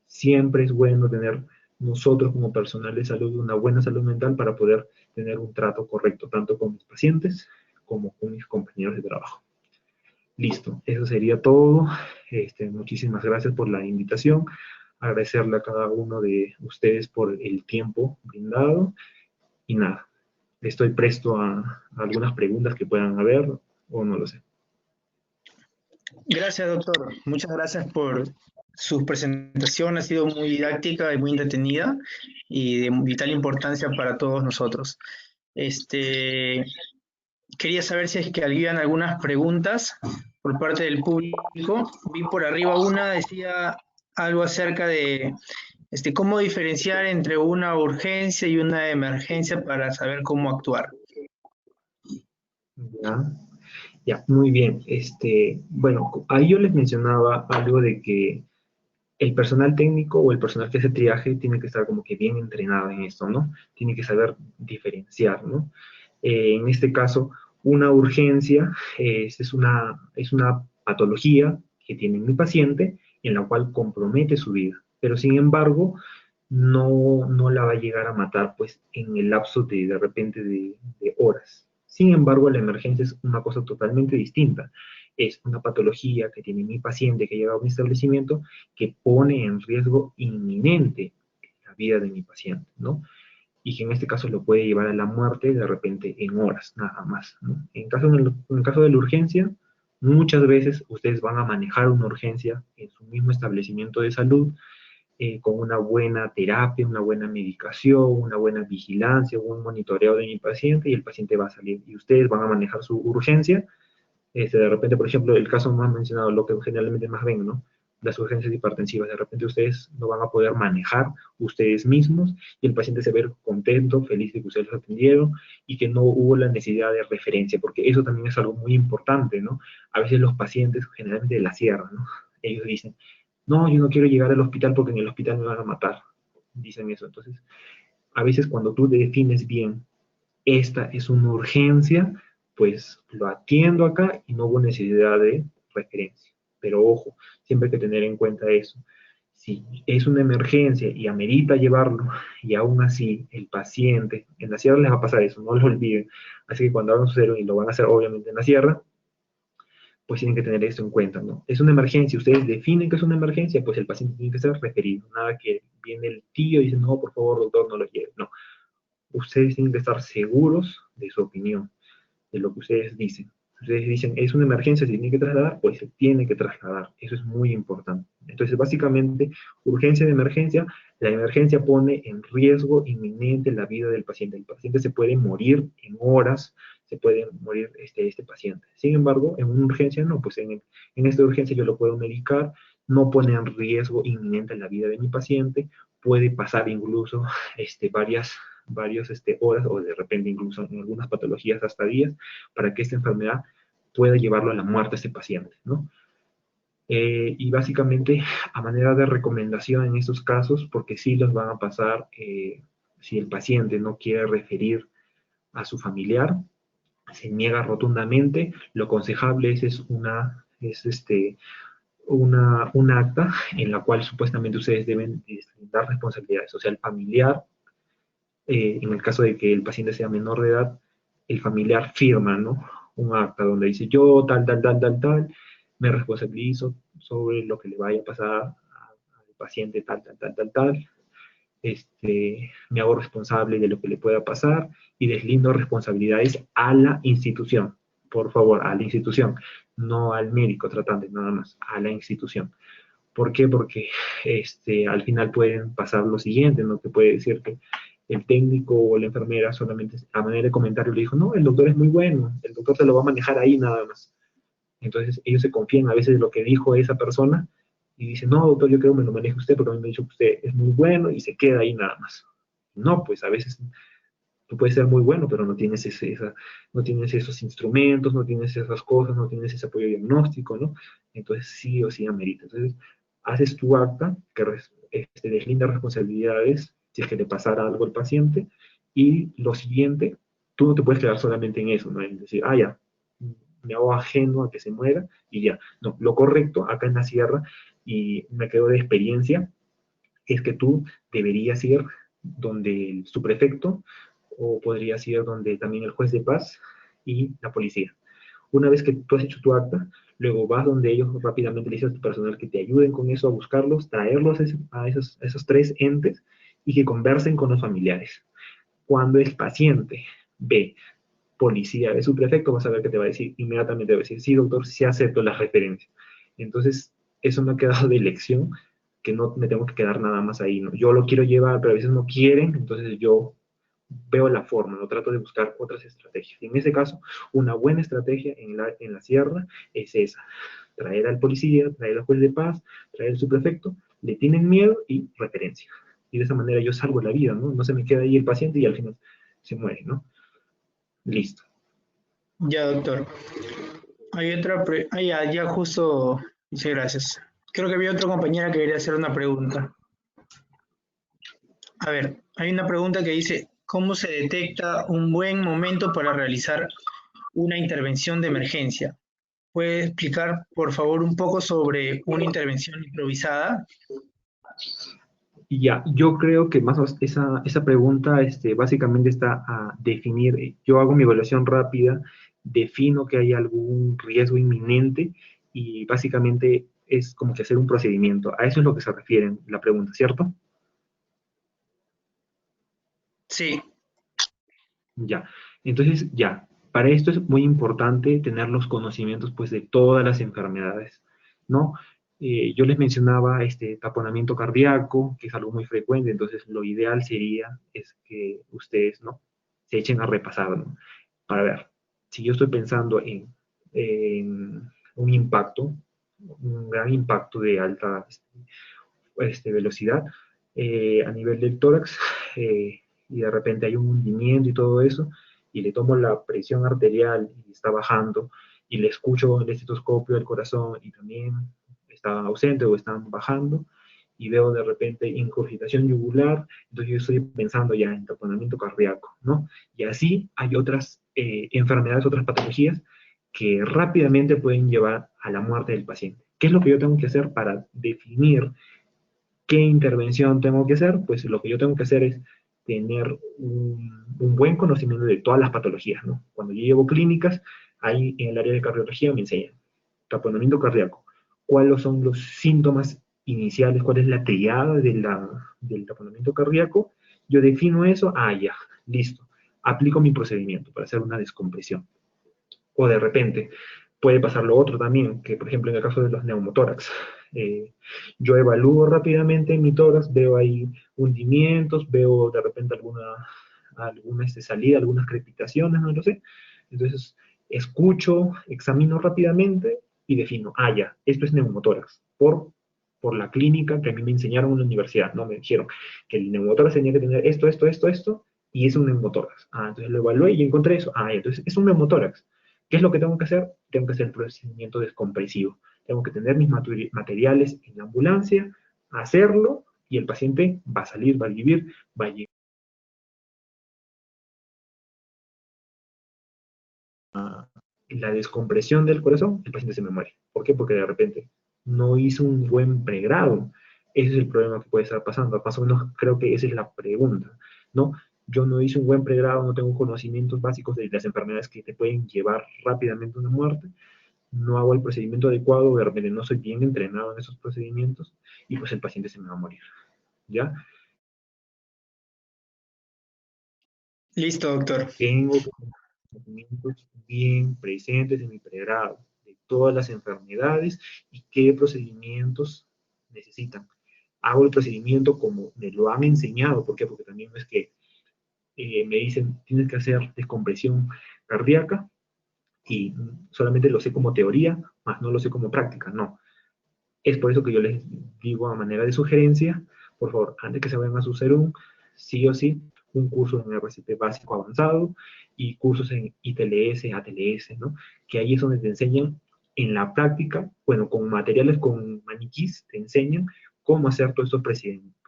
siempre es bueno tener nosotros como personal de salud una buena salud mental para poder tener un trato correcto, tanto con mis pacientes como con mis compañeros de trabajo. Listo, eso sería todo. Muchísimas gracias por la invitación. Agradecerle a cada uno de ustedes por el tiempo brindado. Y nada, estoy presto a algunas preguntas que puedan haber o no lo sé. Gracias, doctor. Muchas gracias por su presentación. Ha sido muy didáctica y muy entretenida y de vital importancia para todos nosotros. Quería saber si es que habían algunas preguntas por parte del público. Vi por arriba una, decía algo acerca de cómo diferenciar entre una urgencia y una emergencia para saber cómo actuar. Ya, muy bien. Bueno, ahí yo les mencionaba algo de que el personal técnico o el personal que hace triaje tiene que estar como que bien entrenado en esto, ¿no? Tiene que saber diferenciar, ¿no? En este caso, una urgencia es una patología que tiene mi paciente en la cual compromete su vida, pero sin embargo, no la va a llegar a matar pues en el lapso de repente de horas. Sin embargo, la emergencia es una cosa totalmente distinta. Es una patología que tiene mi paciente que llega a un establecimiento que pone en riesgo inminente la vida de mi paciente, ¿no? Y que en este caso lo puede llevar a la muerte de repente en horas, nada más, ¿no? En el caso de la urgencia, muchas veces ustedes van a manejar una urgencia en su mismo establecimiento de salud, con una buena terapia, una buena medicación, una buena vigilancia, un buen monitoreo de mi paciente, y el paciente va a salir. Y ustedes van a manejar su urgencia. De repente, por ejemplo, el caso más mencionado, lo que generalmente más ven, ¿no? Las urgencias hipertensivas. De repente ustedes no van a poder manejar ustedes mismos y el paciente se ve contento, feliz de que ustedes lo atendieron y que no hubo la necesidad de referencia, porque eso también es algo muy importante, ¿no? A veces los pacientes, generalmente de la sierra, ¿no? Ellos dicen, no, yo no quiero llegar al hospital porque en el hospital me van a matar. Dicen eso. Entonces, a veces cuando tú defines bien, esta es una urgencia, pues lo atiendo acá y no hubo necesidad de referencia. Pero ojo, siempre hay que tener en cuenta eso. Si es una emergencia y amerita llevarlo, y aún así el paciente, en la sierra les va a pasar eso, no lo olviden. Así que cuando hagan su serum, y lo van a hacer obviamente en la sierra, pues tienen que tener esto en cuenta, ¿no? Es una emergencia, ustedes definen que es una emergencia, pues el paciente tiene que ser referido, nada que viene el tío y dice, no, por favor, doctor, no lo lleve, no. Ustedes tienen que estar seguros de su opinión, de lo que ustedes dicen. Ustedes dicen, es una emergencia, se tiene que trasladar, pues se tiene que trasladar. Eso es muy importante. Entonces, básicamente, urgencia de emergencia, la emergencia pone en riesgo inminente la vida del paciente. El paciente se puede morir en horas, se puede morir este paciente. Sin embargo, en una urgencia no, pues en esta urgencia yo lo puedo medicar, no pone en riesgo inminente la vida de mi paciente, puede pasar incluso varias horas o de repente incluso en algunas patologías hasta días para que esta enfermedad pueda llevarlo a la muerte a este paciente, ¿no? Y básicamente, a manera de recomendación en estos casos, porque sí los van a pasar, si el paciente no quiere referir a su familiar, se niega rotundamente, lo aconsejable un acta en la cual supuestamente ustedes deben dar responsabilidades, o sea, el familiar, en el caso de que el paciente sea menor de edad, el familiar firma, ¿no? Un acta donde dice yo, tal, me responsabilizo sobre lo que le vaya a pasar al paciente, tal. Me hago responsable de lo que le pueda pasar y deslindo responsabilidades a la institución. Por favor, a la institución, no al médico tratante, nada más, a la institución. ¿Por qué? Porque al final pueden pasar lo siguiente, ¿no? Que puede decir que el técnico o la enfermera solamente a manera de comentario le dijo, no, el doctor es muy bueno, el doctor se lo va a manejar ahí nada más. Entonces ellos se confían a veces de lo que dijo esa persona y dicen, no, doctor, yo creo que me lo maneje usted porque a mí me ha dicho que usted es muy bueno y se queda ahí nada más. No, pues a veces tú puedes ser muy bueno, pero no tienes, no tienes esos instrumentos, no tienes esas cosas, no tienes ese apoyo diagnóstico, ¿no? Entonces sí o sí amerita. Entonces haces tu acta que deslinda responsabilidades si es que le pasara algo al paciente y lo siguiente, tú no te puedes quedar solamente en eso, ¿no? En decir, ya, me hago ajeno a que se muera y ya. No, lo correcto acá en la sierra, y me quedo de experiencia, es que tú deberías ir donde el subprefecto o podrías ir donde también el juez de paz y la policía. Una vez que tú has hecho tu acta, luego vas donde ellos rápidamente le dices a tu personal que te ayuden con eso, a buscarlos, traerlos a esos tres entes y que conversen con los familiares. Cuando el paciente ve policía, ve su prefecto, vas a ver que te va a decir, inmediatamente va a decir, sí, doctor, sí acepto las referencias. Entonces, eso me ha quedado de lección, que no me tengo que quedar nada más ahí, ¿no? Yo lo quiero llevar, pero a veces no quieren, entonces yo veo la forma, no trato de buscar otras estrategias. Y en ese caso, una buena estrategia en la sierra es esa, traer al policía, traer al juez de paz, traer al subprefecto, le tienen miedo y referencia. Y de esa manera yo salvo la vida, ¿no? No se me queda ahí el paciente y al final se muere, ¿no? Listo. Ya, doctor. Hay otra, ya justo, dice gracias. Creo que había otra compañera que quería hacer una pregunta. A ver, hay una pregunta que dice, ¿cómo se detecta un buen momento para realizar una intervención de emergencia? ¿Puede explicar, por favor, un poco sobre una intervención improvisada? Y ya, yo creo que más o menos esa pregunta básicamente está a definir, yo hago mi evaluación rápida, defino que hay algún riesgo inminente y básicamente es como que hacer un procedimiento. A eso es lo que se refiere la pregunta, ¿cierto? Sí. Ya, entonces ya, para esto es muy importante tener los conocimientos pues de todas las enfermedades, ¿no? Yo les mencionaba este taponamiento cardíaco, que es algo muy frecuente, entonces lo ideal sería es que ustedes, ¿no? Se echen a repasar, ¿no? Para ver, si yo estoy pensando en un impacto, un gran impacto de alta velocidad a nivel del tórax, y de repente hay un hundimiento y todo eso, y le tomo la presión arterial y está bajando, y le escucho el estetoscopio del corazón y también está ausente o están bajando, y veo de repente incurgitación yugular, entonces yo estoy pensando ya en taponamiento cardíaco, ¿no? Y así hay otras enfermedades, otras patologías que rápidamente pueden llevar a la muerte del paciente. ¿Qué es lo que yo tengo que hacer para definir qué intervención tengo que hacer? Pues lo que yo tengo que hacer es tener un buen conocimiento de todas las patologías, ¿no? Cuando yo llevo clínicas, ahí en el área de cardiología me enseñan taponamiento cardíaco, ¿cuáles son los síntomas iniciales? ¿Cuál es la triada del taponamiento cardíaco? Yo defino eso, ya, listo. Aplico mi procedimiento para hacer una descompresión. O de repente, puede pasar lo otro también, que por ejemplo en el caso de los neumotórax, yo evalúo rápidamente mi tórax, veo ahí hundimientos, veo de repente alguna salida, algunas crepitaciones, no lo sé. Entonces, escucho, examino rápidamente y defino, ya, esto es neumotórax, por la clínica que a mí me enseñaron en la universidad, ¿no? Me dijeron que el neumotórax tenía que tener esto, y es un neumotórax. Entonces lo evalué y encontré eso. Entonces es un neumotórax. ¿Qué es lo que tengo que hacer? Tengo que hacer el procedimiento descompresivo. Tengo que tener mis materiales en la ambulancia, hacerlo, y el paciente va a salir, va a vivir, va a llegar a la descompresión del corazón, el paciente se me muere. ¿Por qué? Porque de repente no hizo un buen pregrado. Ese es el problema que puede estar pasando. Más o menos creo que esa es la pregunta, ¿no? Yo no hice un buen pregrado, no tengo conocimientos básicos de las enfermedades que te pueden llevar rápidamente a una muerte, no hago el procedimiento adecuado, de repente no soy bien entrenado en esos procedimientos, y pues el paciente se me va a morir, ¿ya? Listo, doctor. Tengo que tener conocimientos bien presentes en mi pregrado, de todas las enfermedades y qué procedimientos necesitan. Hago el procedimiento como me lo han enseñado. ¿Por qué? Porque también no es que me dicen, tienes que hacer descompresión cardíaca, y solamente lo sé como teoría, más no lo sé como práctica, no. Es por eso que yo les digo a manera de sugerencia, por favor, antes que se vayan a su serum, sí o sí, un curso en RCP básico avanzado y cursos en ITLS, ATLS, ¿no? Que ahí es donde te enseñan en la práctica, bueno, con materiales, con maniquís, te enseñan cómo hacer todos estos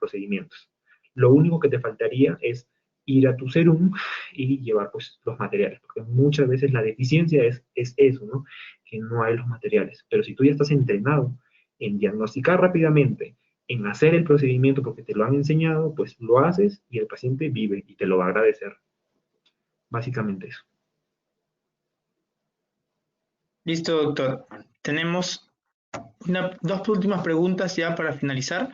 procedimientos. Lo único que te faltaría es ir a tu serum y llevar pues los materiales, porque muchas veces la deficiencia es eso, ¿no? Que no hay los materiales. Pero si tú ya estás entrenado en diagnosticar rápidamente, en hacer el procedimiento porque te lo han enseñado, pues lo haces y el paciente vive y te lo va a agradecer. Básicamente eso. Listo, doctor. Tenemos dos últimas preguntas ya para finalizar.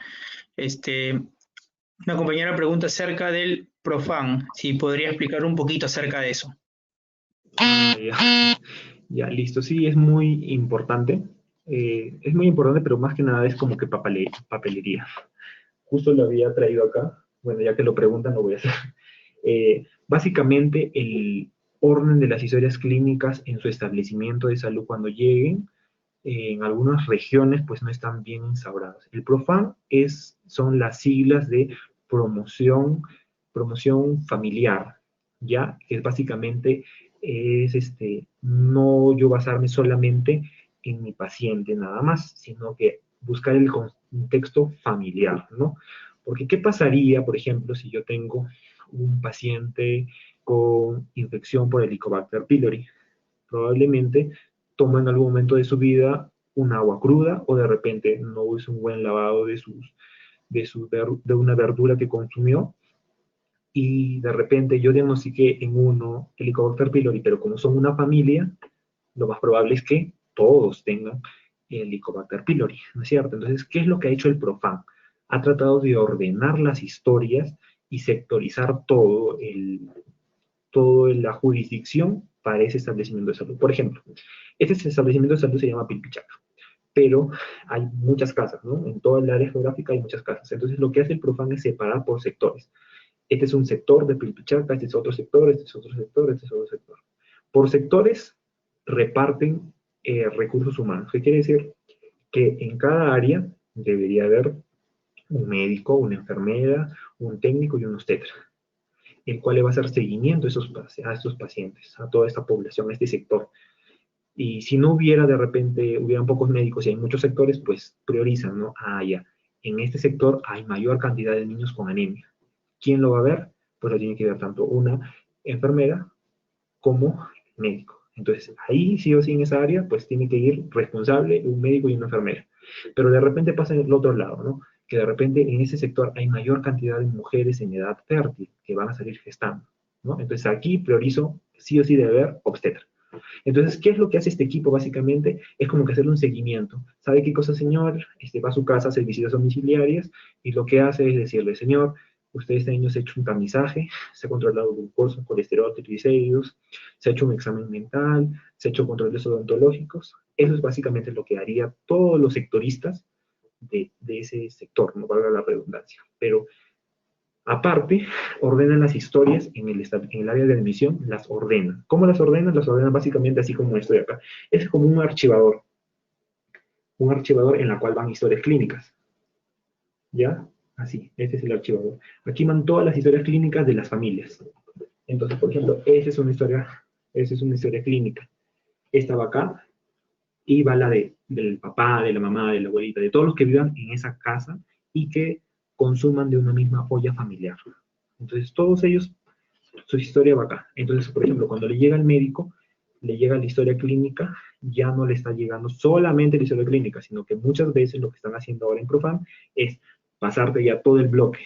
Una compañera pregunta acerca del Profan, si podría explicar un poquito acerca de eso. Ya, listo. Sí, es muy importante. Es muy importante, pero más que nada es como que papelería. Justo lo había traído acá. Bueno, ya que lo preguntan, lo voy a hacer. Básicamente, el orden de las historias clínicas en su establecimiento de salud cuando lleguen, en algunas regiones, pues no están bien instauradas. El PROFAM son las siglas de promoción familiar, ¿ya? Que es básicamente, no yo basarme solamente en mi paciente nada más, sino que buscar el contexto familiar, ¿no? Porque ¿qué pasaría, por ejemplo, si yo tengo un paciente con infección por Helicobacter pylori? Probablemente toma en algún momento de su vida un agua cruda, o de repente no hizo un buen lavado de una verdura que consumió, y de repente yo diagnostiqué en uno Helicobacter pylori, pero como son una familia, lo más probable es que todos tengan Helicobacter pylori, ¿no es cierto? Entonces, ¿qué es lo que ha hecho el Profam? Ha tratado de ordenar las historias y sectorizar toda la jurisdicción para ese establecimiento de salud. Por ejemplo, este establecimiento de salud se llama Pilpichaca, pero hay muchas casas, ¿no? En toda el área geográfica hay muchas casas. Entonces, lo que hace el Profam es separar por sectores. Este es un sector de Pilpichaca, este es otro sector, este es otro sector, este es otro sector. Por sectores reparten recursos humanos. ¿Qué quiere decir? Que en cada área debería haber un médico, una enfermera, un técnico y un obstetra, el cual le va a hacer seguimiento a estos pacientes, a toda esta población, a este sector. Y si no hubiera, de repente, hubieran pocos médicos y hay muchos sectores, pues priorizan, ¿no? Ya, en este sector hay mayor cantidad de niños con anemia. ¿Quién lo va a ver? Pues lo tiene que ver tanto una enfermera como médico. Entonces, ahí sí o sí en esa área, pues tiene que ir responsable un médico y una enfermera. Pero de repente pasa en el otro lado, ¿no? Que de repente en ese sector hay mayor cantidad de mujeres en edad fértil que van a salir gestando, ¿no? Entonces aquí priorizo sí o sí debe haber obstetra. Entonces, ¿qué es lo que hace este equipo? Básicamente es como que hacerle un seguimiento. ¿Sabe qué cosa, señor? Va a su casa a hacer visitas domiciliarias y lo que hace es decirle, señor, usted este año se ha hecho un tamizaje, se ha controlado glucosa, colesterol, triglicéridos, se ha hecho un examen mental, se ha hecho controles odontológicos. Eso es básicamente lo que haría todos los sectoristas de ese sector, no valga la redundancia. Pero aparte, ordenan las historias en el área de admisión, las ordenan. ¿Cómo las ordenan? Las ordenan básicamente así como esto de acá. Es como un archivador en la cual van historias clínicas. ¿Ya? Así, este es el archivador. Aquí van todas las historias clínicas de las familias. Entonces, por ejemplo, esa es una historia clínica. Esta va acá y va la del papá, de la mamá, de la abuelita, de todos los que vivan en esa casa y que consuman de una misma olla familiar. Entonces, todos ellos, su historia va acá. Entonces, por ejemplo, cuando le llega al médico, le llega la historia clínica, ya no le está llegando solamente la historia clínica, sino que muchas veces lo que están haciendo ahora en Profam es pasarte ya todo el bloque,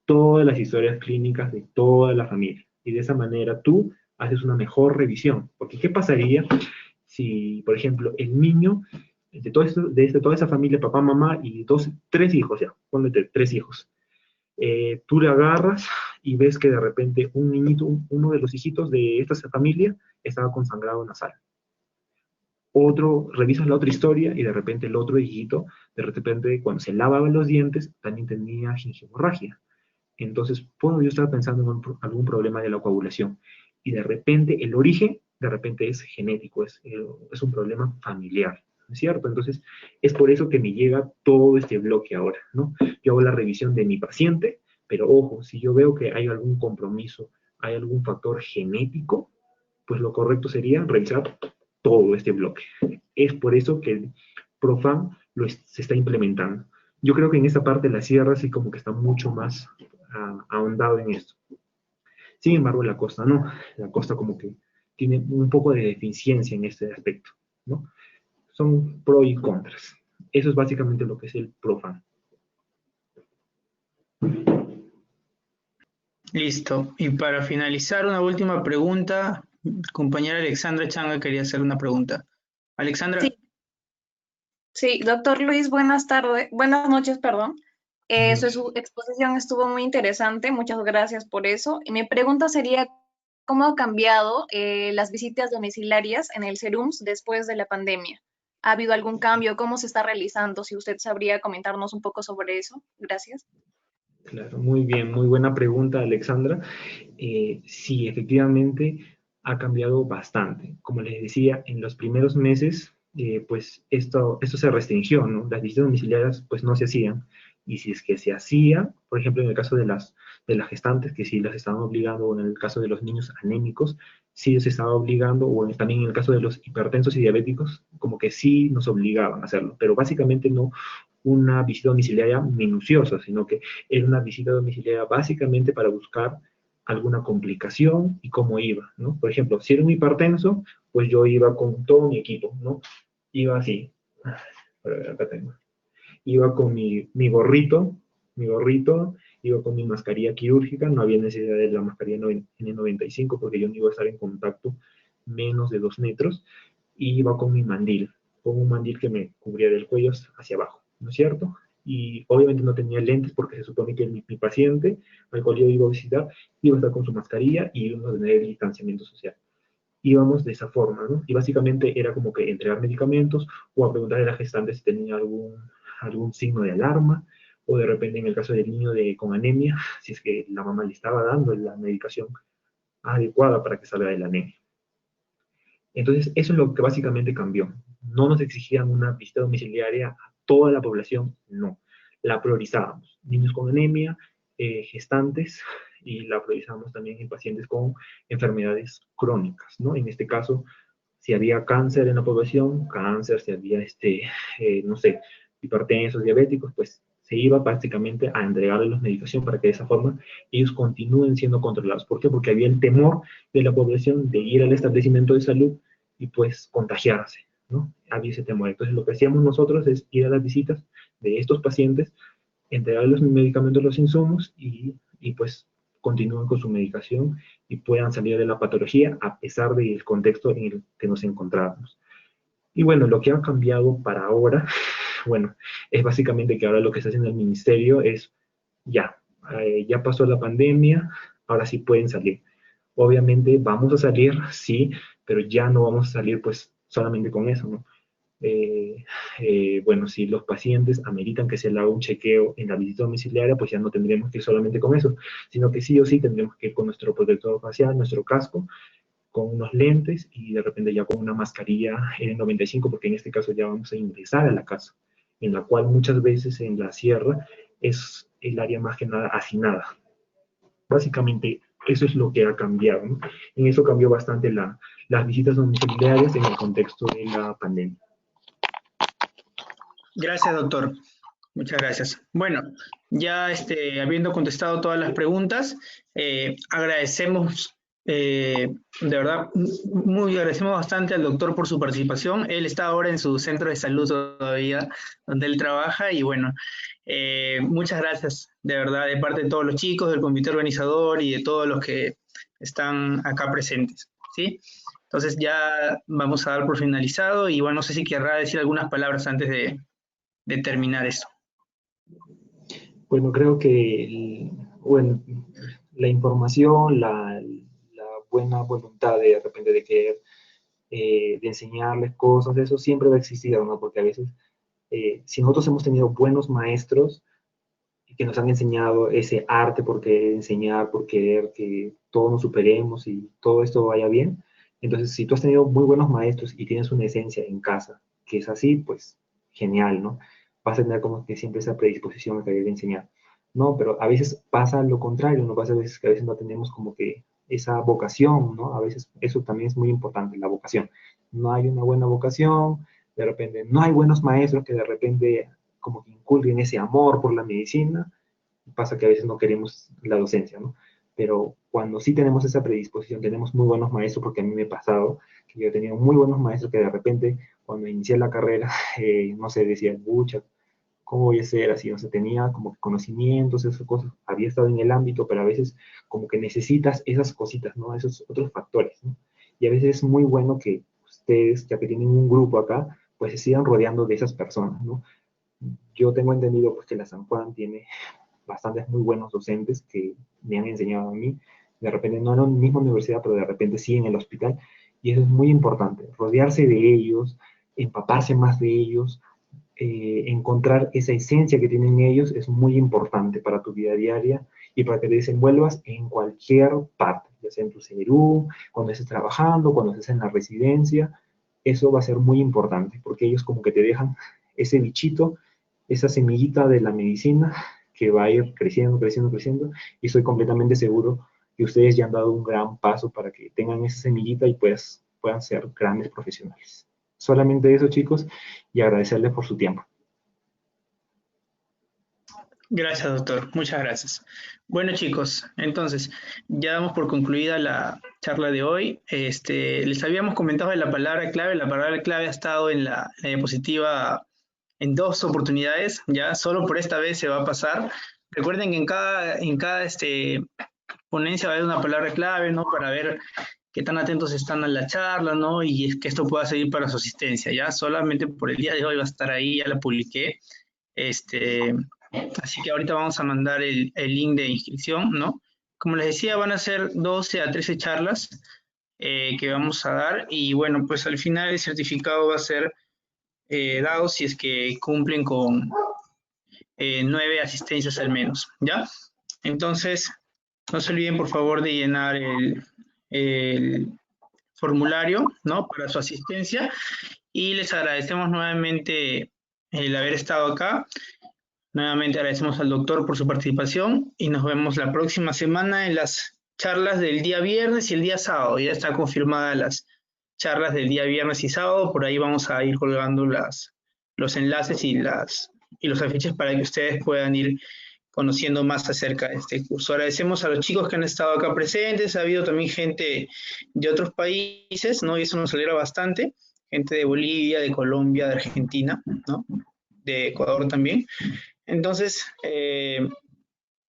todas las historias clínicas de toda la familia. Y de esa manera tú haces una mejor revisión. Porque ¿qué pasaría si, por ejemplo, el niño toda esa familia, papá, mamá y tres hijos, ya, ponle tres hijos, tú le agarras y ves que de repente un niñito, uno de los hijitos de esta familia estaba con sangrado nasal. Otro, revisas la otra historia y de repente el otro hijito, de repente cuando se lavaban los dientes, también tenía gingivomorragia. Entonces, puedo yo estar pensando en algún problema de la coagulación. Y de repente, el origen, de repente es genético, es un problema familiar, ¿no es cierto? Entonces, es por eso que me llega todo este bloque ahora, ¿no? Yo hago la revisión de mi paciente, pero ojo, si yo veo que hay algún compromiso, hay algún factor genético, pues lo correcto sería revisar todo este bloque. Es por eso que el Profam se está implementando. Yo creo que en esta parte de la sierra sí como que está mucho más ahondado en esto. Sin embargo, la costa no. La costa como que tiene un poco de deficiencia en este aspecto, ¿no? Son pros y contras. Eso es básicamente lo que es el Profam. Listo. Y para finalizar, una última pregunta. Compañera Alexandra Changa quería hacer una pregunta. Alexandra. Sí, sí, doctor Luis, buenas tardes, buenas noches, perdón. Su exposición estuvo muy interesante, muchas gracias por eso. Y mi pregunta sería, ¿cómo ha cambiado las visitas domiciliarias en el SERUMS después de la pandemia? ¿Ha habido algún cambio? ¿Cómo se está realizando? Si usted sabría comentarnos un poco sobre eso. Gracias. Claro, muy bien, muy buena pregunta, Alexandra. Sí, efectivamente ha cambiado bastante. Como les decía, en los primeros meses, pues esto se restringió, ¿no? Las visitas domiciliarias, pues no se hacían. Y si es que se hacía, por ejemplo, en el caso de las gestantes, que sí las estaban obligando, o en el caso de los niños anémicos, sí se estaba obligando, o también en el caso de los hipertensos y diabéticos, como que sí nos obligaban a hacerlo, pero básicamente no una visita domiciliaria minuciosa, sino que era una visita domiciliaria básicamente para buscar alguna complicación y cómo iba, ¿no? Por ejemplo, si era un hipertenso, pues yo iba con todo mi equipo, ¿no? Iba así, acá tengo, iba con mi gorrito, iba con mi mascarilla quirúrgica, no había necesidad de la mascarilla N95 porque yo no iba a estar en contacto menos de 2 metros, y iba con mi mandil, con un mandil que me cubría del cuello hacia abajo, ¿no es cierto? Y obviamente no tenía lentes porque se supone que mi paciente al cual yo iba a visitar iba a estar con su mascarilla y íbamos a tener el distanciamiento social. Íbamos de esa forma, ¿no? Y básicamente era como que entregar medicamentos o a preguntarle a la gestante si tenía algún signo de alarma, o de repente en el caso del niño con anemia, si es que la mamá le estaba dando la medicación adecuada para que salga de la anemia. Entonces, eso es lo que básicamente cambió. No nos exigían una visita domiciliaria a toda la población, no. La priorizábamos. Niños con anemia, gestantes, y la priorizábamos también en pacientes con enfermedades crónicas, ¿no? En este caso, si había cáncer en la población, cáncer, si había, no sé, hipertensos, diabéticos, pues se iba básicamente a entregarles la medicación para que de esa forma ellos continúen siendo controlados. ¿Por qué? Porque había el temor de la población de ir al establecimiento de salud y pues contagiarse, ¿no? Había ese temor. Entonces lo que hacíamos nosotros es ir a las visitas de estos pacientes, entregarles los medicamentos, los insumos y pues continúen con su medicación y puedan salir de la patología a pesar del contexto en el que nos encontramos. Y bueno, lo que ha cambiado para ahora, bueno, es básicamente que ahora lo que está haciendo el ministerio es, ya pasó la pandemia, ahora sí pueden salir. Obviamente vamos a salir, sí, pero ya no vamos a salir pues solamente con eso, ¿no? Bueno, si los pacientes ameritan que se le haga un chequeo en la visita domiciliaria, pues ya no tendremos que ir solamente con eso, sino que sí o sí tendremos que ir con nuestro protector facial, nuestro casco, con unos lentes y de repente ya con una mascarilla N95, porque en este caso ya vamos a ingresar a la casa, en la cual muchas veces en la sierra es el área más que nada hacinada. Básicamente eso es lo que ha cambiado, ¿no? En eso cambió bastante las visitas domiciliarias en el contexto de la pandemia. Gracias, doctor. Muchas gracias. Bueno, ya habiendo contestado todas las preguntas, agradecemos, de verdad, agradecemos bastante al doctor por su participación. Él está ahora en su centro de salud todavía, donde él trabaja, y bueno, muchas gracias, de verdad, de parte de todos los chicos, del comité organizador y de todos los que están acá presentes, ¿sí? Entonces ya vamos a dar por finalizado, y bueno, no sé si querrá decir algunas palabras antes de terminar esto. Bueno, creo que la información, la buena voluntad de repente de querer, de enseñarles cosas, eso siempre va a existir, ¿no? Porque a veces, si nosotros hemos tenido buenos maestros que nos han enseñado ese arte por querer enseñar, por querer que todos nos superemos y todo esto vaya bien, entonces si tú has tenido muy buenos maestros y tienes una esencia en casa que es así, pues genial, ¿no? Vas a tener como que siempre esa predisposición a querer enseñar. No, pero a veces pasa lo contrario, ¿no? Pasa a veces que a veces no tenemos como que esa vocación, ¿no? A veces eso también es muy importante, la vocación. No hay una buena vocación, de repente no hay buenos maestros que de repente como que inculquen ese amor por la medicina, pasa que a veces no queremos la docencia, ¿no? Pero cuando sí tenemos esa predisposición, tenemos muy buenos maestros, porque a mí me ha pasado que yo he tenido muy buenos maestros que de repente, cuando inicié la carrera, no sé, decía, pucha, ¿cómo voy a ser así? O sea, tenía como que conocimientos, esas cosas, había estado en el ámbito, pero a veces como que necesitas esas cositas, ¿no? Esos otros factores, ¿no? Y a veces es muy bueno que ustedes, ya que tienen un grupo acá, pues se sigan rodeando de esas personas, ¿no? Yo tengo entendido pues que la San Juan tiene bastantes muy buenos docentes que me han enseñado a mí, de repente no en la misma universidad, pero de repente sí en el hospital, y eso es muy importante, rodearse de ellos, empaparse más de ellos, encontrar esa esencia que tienen ellos es muy importante para tu vida diaria y para que te desenvuelvas en cualquier parte, ya sea en tu CERU, cuando estés trabajando, cuando estés en la residencia, eso va a ser muy importante, porque ellos como que te dejan ese bichito, esa semillita de la medicina que va a ir creciendo, creciendo, creciendo, y estoy completamente seguro que ustedes ya han dado un gran paso para que tengan esa semillita y pues, puedan ser grandes profesionales. Solamente eso, chicos, y agradecerles por su tiempo. Gracias, doctor. Muchas gracias. Bueno, chicos, entonces, ya damos por concluida la charla de hoy. Les habíamos comentado de la palabra clave. La palabra clave ha estado en la diapositiva en 2 oportunidades. Ya solo por esta vez se va a pasar. Recuerden que en cada ponencia va a haber una palabra clave, ¿no? Para ver qué tan atentos están a la charla, ¿no? Y que esto pueda servir para su asistencia, ¿ya? Solamente por el día de hoy va a estar ahí, ya la publiqué. Así que ahorita vamos a mandar el link de inscripción, ¿no? Como les decía, van a ser 12 a 13 charlas que vamos a dar, y bueno, pues al final el certificado va a ser dado si es que cumplen con 9 asistencias al menos, ¿ya? Entonces, no se olviden por favor de llenar el formulario, ¿no? Para su asistencia, y les agradecemos nuevamente el haber estado acá. Nuevamente agradecemos al doctor por su participación y nos vemos la próxima semana en las charlas del día viernes y el día sábado. Ya está confirmada las charlas del día viernes y sábado. Por ahí vamos a ir colgando los enlaces y los afiches para que ustedes puedan ir conociendo más acerca de este curso. Agradecemos a los chicos que han estado acá presentes. Ha habido también gente de otros países, ¿no? Y eso nos alegra bastante. Gente de Bolivia, de Colombia, de Argentina, ¿no? De Ecuador también. Entonces,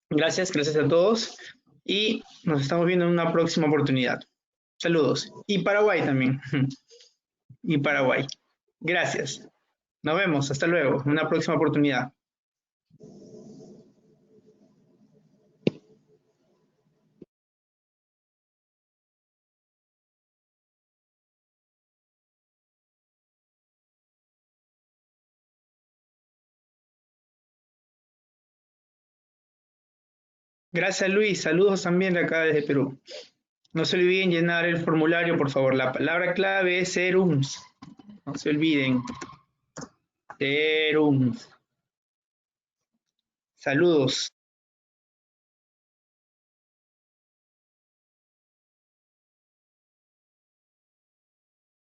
gracias a todos. y nos estamos viendo en una próxima oportunidad. Saludos. Y Paraguay también. Y Paraguay. Gracias. Nos vemos. Hasta luego. En una próxima oportunidad. Gracias, Luis. Saludos también de acá desde Perú. No se olviden llenar el formulario, por favor. La palabra clave es serums. No se olviden. Serums. Saludos.